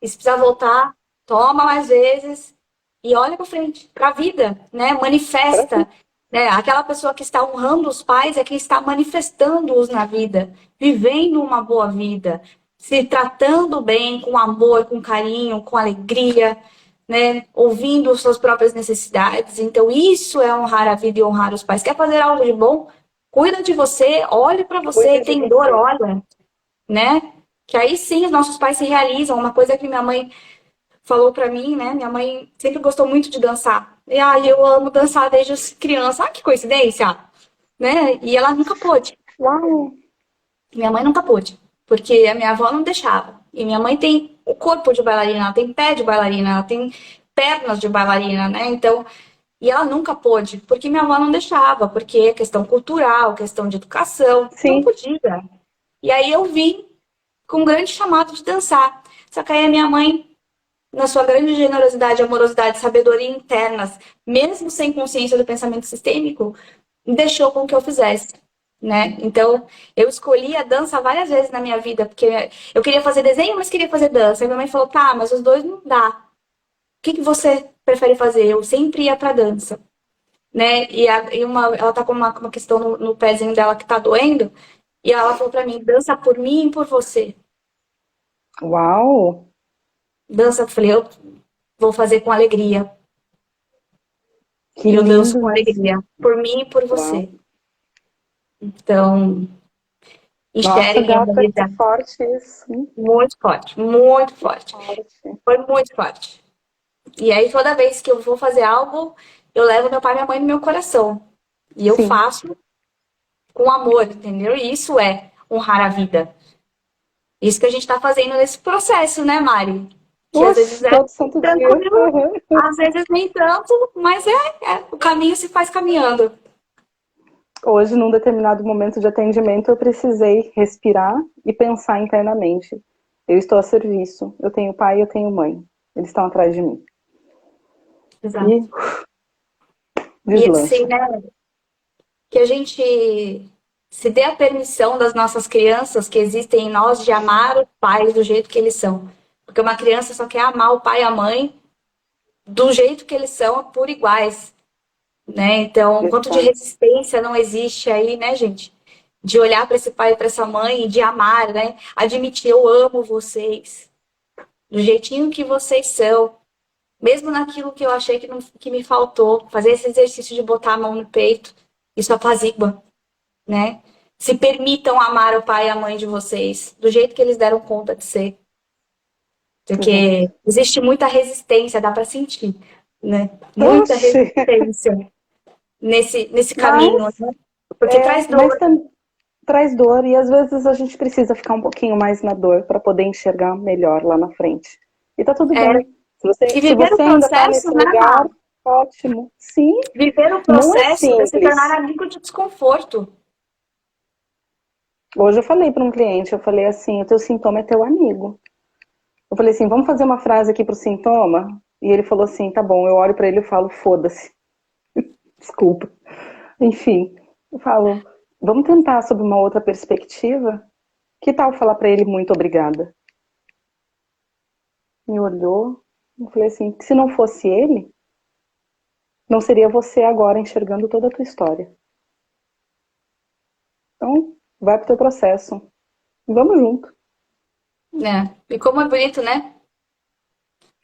E se precisar voltar, toma mais vezes e olha para frente, para a vida, né? Manifesta. Né? Aquela pessoa que está honrando os pais é quem está manifestando-os na vida, vivendo uma boa vida, se tratando bem, com amor, com carinho, com alegria, né? Ouvindo suas próprias necessidades. Então, isso é honrar a vida e honrar os pais. Quer fazer algo de bom? Cuida de você, olhe para você, Cuida de tem dor, você. olha, né? Que aí sim os nossos pais se realizam. Uma coisa que minha mãe falou para mim, né? Minha mãe sempre gostou muito de dançar. E aí eu amo dançar desde criança. Ah, que coincidência, né? E ela nunca pôde. Uau! Minha mãe nunca pôde, porque a minha avó não deixava. E minha mãe tem o corpo de bailarina, ela tem pé de bailarina, ela tem pernas de bailarina, né? Então, e ela nunca pôde, porque minha avó não deixava, porque é questão cultural, questão de educação, não Sim. podia. E aí eu vim com um grande chamado de dançar. Só que aí a minha mãe, na sua grande generosidade, amorosidade, sabedoria internas, mesmo sem consciência do pensamento sistêmico, deixou com que eu fizesse, né? Então, eu escolhi a dança várias vezes na minha vida, porque eu queria fazer desenho, mas queria fazer dança. E minha mãe falou, tá, mas os dois não dá. O que que você prefere fazer? Eu sempre ia pra dança. né? Ela tá com uma questão no pezinho dela que tá doendo. E ela falou pra mim, dança por mim e por você. Uau! Dança, eu falei, eu vou fazer com alegria. Que E eu danço lindo com isso! alegria. Por mim e por Uau! você. Então, Nossa, enxerguem a gata, que realidade. forte isso! Muito forte, muito Que forte. forte! Foi muito forte. E aí, toda vez que eu vou fazer algo, eu levo meu pai e minha mãe no meu coração. E eu Sim. faço com amor, entendeu? E isso é honrar a vida. Isso que a gente tá fazendo nesse processo, né, Mari? Que às vezes Oxe, é todo santo dia. tranquilo, às vezes nem tanto, mas o caminho se faz caminhando. Hoje, num determinado momento de atendimento, eu precisei respirar e pensar internamente. Eu estou a serviço. Eu tenho pai e eu tenho mãe. Eles estão atrás de mim. Exato. E E assim, deslancha. né, que a gente se dê a permissão das nossas crianças que existem em nós de amar os pais do jeito que eles são. Porque uma criança só quer amar o pai e a mãe do jeito que eles são, por iguais, né? Então, quanto de Exato. resistência não existe aí, né, gente? De olhar para esse pai e para essa mãe e de amar, né? Admitir, eu amo vocês, do jeitinho que vocês são, mesmo naquilo que eu achei que, não, que me faltou, fazer esse exercício de botar a mão no peito, isso apazigua, né? Se permitam amar o pai e a mãe de vocês, do jeito que eles deram conta de ser. Exato. Porque existe muita resistência, dá para sentir, né? Muita Oxi. resistência nesse caminho, Mas, né? Porque traz dor. traz dor e às vezes a gente precisa ficar um pouquinho mais na dor para poder enxergar melhor lá na frente. E tá tudo É, bem. Se você, e se viver o você ainda tá processo, nesse né, lugar, Má? ótimo. Sim, Viver o não é processo é se tornar simples. amigo de desconforto. Hoje eu falei para um cliente, eu falei assim, o teu sintoma é teu amigo. Eu falei assim, vamos fazer uma frase aqui pro sintoma? E ele falou assim, tá bom. Eu olho para ele e falo, foda-se. Desculpa. Enfim, eu falo, vamos tentar sob uma outra perspectiva? Que tal falar para ele muito obrigada? Me olhou, eu falei assim, se não fosse ele, não seria você agora enxergando toda a tua história. Então, vai pro teu processo. Vamos junto. Né? E como é bonito, né?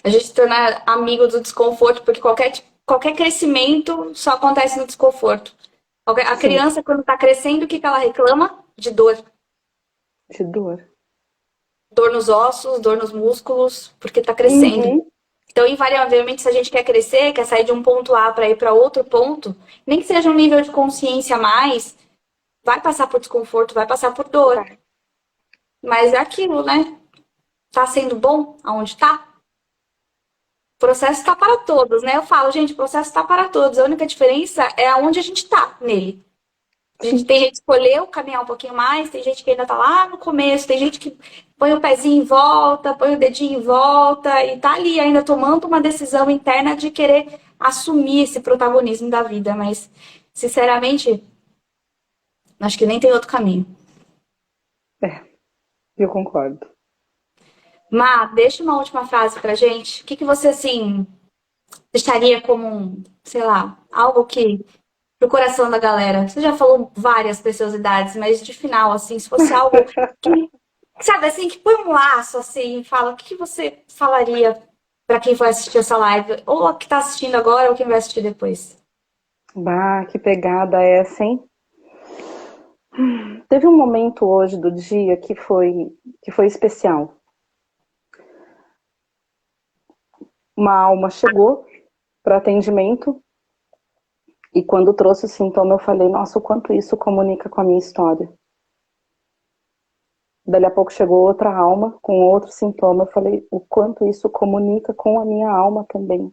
A gente se tornar amigo do desconforto, porque qualquer crescimento só acontece no desconforto. A Sim, criança, quando está crescendo, o que ela reclama? De dor. de dor. Dor nos ossos, dor nos músculos, porque está crescendo. Uhum. Então, invariavelmente, se a gente quer crescer, quer sair de um ponto A para ir para outro ponto, nem que seja um nível de consciência a mais, vai passar por desconforto, vai passar por dor. Vai. Mas é aquilo, né? Tá sendo bom aonde tá? O processo está para todos, né? Eu falo, gente, o processo está para todos. A única diferença é aonde a gente tá nele. Sim. Tem gente que escolheu caminhar um pouquinho mais, tem gente que ainda tá lá no começo, tem gente que põe o pezinho em volta, põe o dedinho em volta e tá ali ainda tomando uma decisão interna de querer assumir esse protagonismo da vida. Mas, sinceramente, acho que nem tem outro caminho. É, eu concordo. Má, deixa uma última frase pra gente. O que você, assim, deixaria como um, sei lá, algo que pro coração da galera? Você já falou várias preciosidades, mas de final, assim, se fosse algo que, sabe, assim, que põe um laço, assim, fala, o que você falaria para quem for assistir essa live? Ou que tá assistindo agora, ou quem vai assistir depois? Bah, que pegada essa, hein? Teve um momento hoje do dia que foi especial. Uma alma chegou para atendimento e quando trouxe o sintoma eu falei, nossa, o quanto isso comunica com a minha história. Dali a pouco chegou outra alma com outro sintoma, eu falei, o quanto isso comunica com a minha alma também.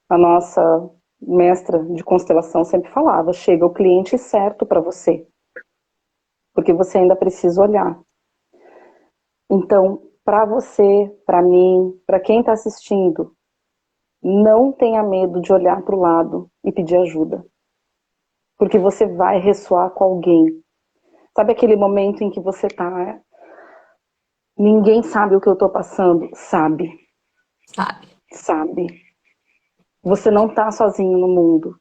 A nossa mestra de constelação sempre falava, chega o cliente certo para você, porque você ainda precisa olhar. Então, para você, para mim, para quem está assistindo, não tenha medo de olhar para o lado e pedir ajuda. Porque você vai ressoar com alguém. Sabe aquele momento em que você tá... Ninguém sabe o que eu tô passando? Sabe? Sabe. Você não tá sozinho no mundo.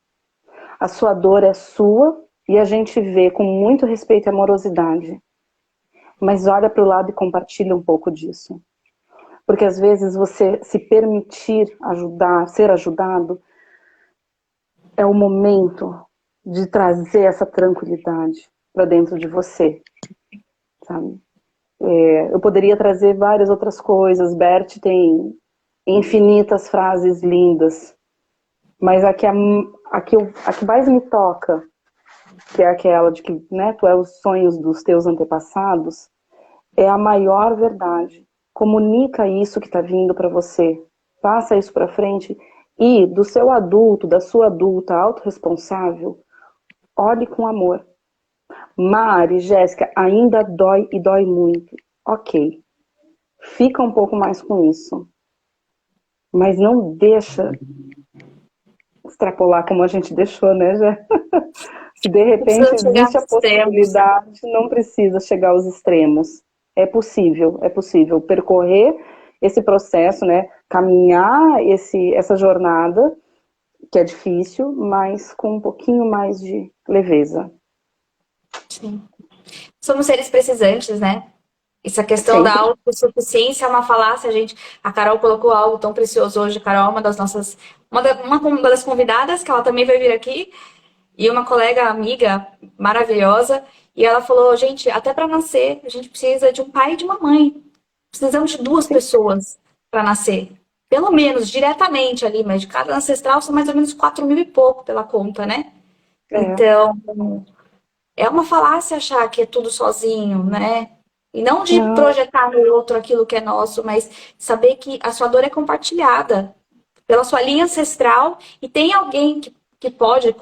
A sua dor é sua e a gente vê com muito respeito e amorosidade. Mas olha para o lado e compartilha um pouco disso. Porque às vezes você se permitir ajudar, ser ajudado, é o momento de trazer essa tranquilidade para dentro de você, sabe? Eu poderia trazer várias outras coisas. Bert tem infinitas frases lindas, mas a que mais me toca, que é aquela de que, né, tu é os sonhos dos teus antepassados, é a maior verdade. Comunica isso que está vindo para você, passa isso para frente e do seu adulto, da sua adulta autorresponsável, olhe com amor. Mari, Jéssica, ainda dói e dói muito. Ok, fica um pouco mais com isso, mas não deixa extrapolar como a gente deixou, né, Jé? Se de repente Precisa chegar existe a nos extremos. possibilidade, não precisa chegar aos extremos. É possível percorrer esse processo, né? Caminhar essa jornada, que é difícil, mas com um pouquinho mais de leveza. Sim. Somos seres precisantes, né? Essa questão da Sempre. autossuficiência é uma falácia, gente. A Carol colocou algo tão precioso hoje. A Carol é uma das convidadas, que ela também vai vir aqui, e uma colega amiga maravilhosa. E ela falou, gente, até para nascer, a gente precisa de um pai e de uma mãe. Precisamos de duas Sim. pessoas para nascer. Pelo menos, diretamente ali, mas de cada ancestral são mais ou menos 4.000 e pouco pela conta, né? Então, é uma falácia achar que é tudo sozinho, né? E não de Não, projetar no outro aquilo que é nosso, mas saber que a sua dor é compartilhada pela sua linha ancestral e tem alguém que pode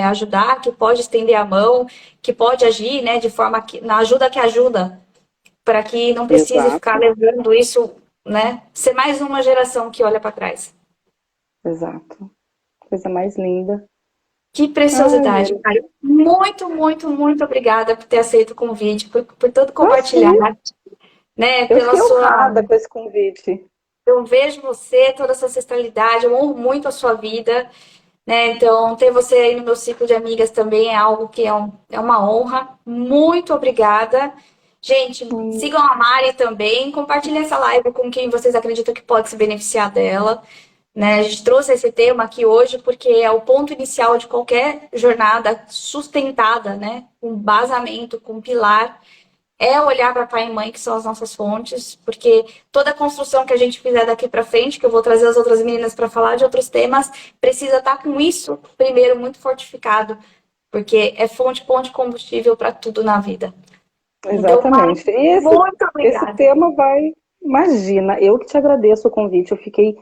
ajudar, que pode estender a mão, que pode agir, né, de forma que, na ajuda que ajuda, para que não precise ficar exato, levando isso, né, ser mais uma geração que olha para trás. exato. Coisa mais linda. Que Ai, preciosidade, Mari. Caio. Muito, muito, muito obrigada por ter aceito o convite, por todo compartilhar, Imagina, né? eu Pela fiquei sua. honrada com esse convite. Eu vejo você, toda essa ancestralidade, eu honro muito a sua vida, né? Então, ter você aí no meu ciclo de amigas também é algo que é uma honra. Muito obrigada. Gente, Hum, sigam a Mari também, compartilhem essa live com quem vocês acreditam que pode se beneficiar dela. Né? A gente trouxe esse tema aqui hoje porque é o ponto inicial de qualquer jornada sustentada, né? Com basamento, com pilar, é olhar para pai e mãe, que são as nossas fontes, porque toda a construção que a gente fizer daqui para frente, que eu vou trazer as outras meninas para falar de outros temas, precisa estar com isso primeiro muito fortificado, porque é fonte, ponte, combustível para tudo na vida. Então, Mari, exatamente. E muito esse obrigada. tema vai. Imagina, eu que te agradeço o convite. Eu fiquei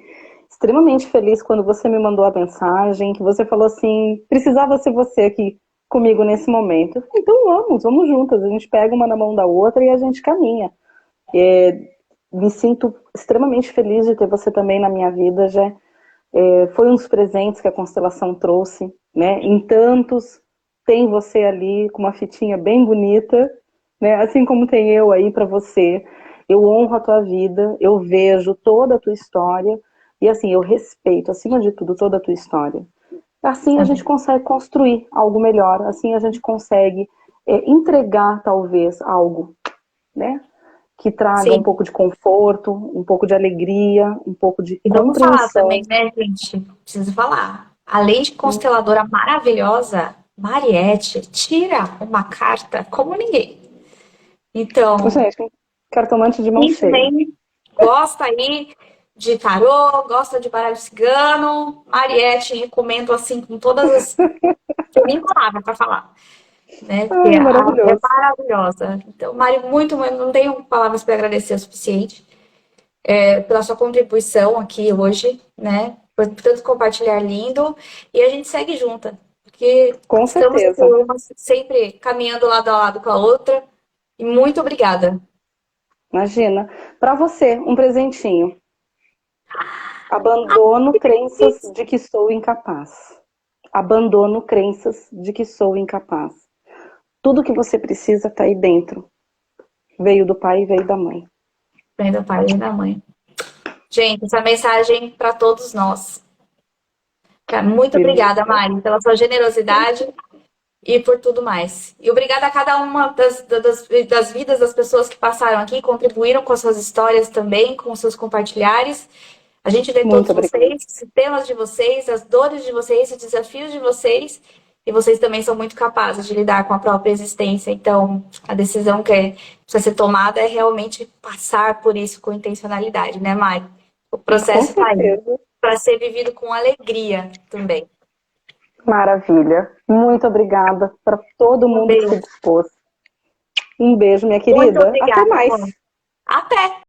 extremamente feliz quando você me mandou a mensagem, que você falou assim: precisava ser você aqui comigo nesse momento. Eu falei, então vamos juntas. A gente pega uma na mão da outra e a gente caminha. Me sinto extremamente feliz de ter você também na minha vida, já. Foi um dos presentes que a constelação trouxe, né? Em tantos, tem você ali com uma fitinha bem bonita, né? Assim como tem eu aí para você. Eu honro a tua vida, eu vejo toda a tua história e assim, eu respeito, acima de tudo, toda a tua história. Assim a gente consegue construir algo melhor, assim a gente consegue entregar talvez algo, né? Que traga um Sim. pouco de conforto, um pouco de alegria, um pouco de E vamos falar compreensão. também, né, gente? Preciso falar. Além de consteladora maravilhosa, Mariette tira uma carta como ninguém. Então, Gente, um cartomante de mão quem cheia. também gosta aí de tarô, gosta de baralho cigano, Mariette recomendo assim com todas as. Tem nem palavra para falar, né? Porque Ai, é maravilhoso. maravilhosa. Então, Mari, muito, não tenho palavras para agradecer o suficiente pela sua contribuição aqui hoje, né? Por tanto compartilhar lindo. E a gente segue junta, porque Com estamos aqui certeza. uma sempre caminhando lado a lado com a outra. E muito obrigada. Imagina. Para você, um presentinho. Abandono crenças de que sou incapaz. Abandono crenças de que sou incapaz. Tudo que você precisa está aí dentro. Veio do pai e veio da mãe. Vem do pai e da mãe. Gente, essa mensagem para todos nós. Muito obrigada, Beleza? Mari, pela sua generosidade e por tudo mais. E obrigada a cada uma das vidas das pessoas que passaram aqui, contribuíram com as suas histórias também, com os seus compartilhares. A gente vê todos Muito obrigada. vocês, os temas de vocês, as dores de vocês, os desafios de vocês, e vocês também são muito capazes de lidar com a própria existência. Então, a decisão que precisa ser tomada é realmente passar por isso com intencionalidade, né, Mari? O Com processo está aí certeza. para ser vivido com alegria também. Maravilha. Muito obrigada para todo Um mundo que se beijo. dispôs. Um beijo, minha Muito querida. Até obrigada, mais. amor. Até!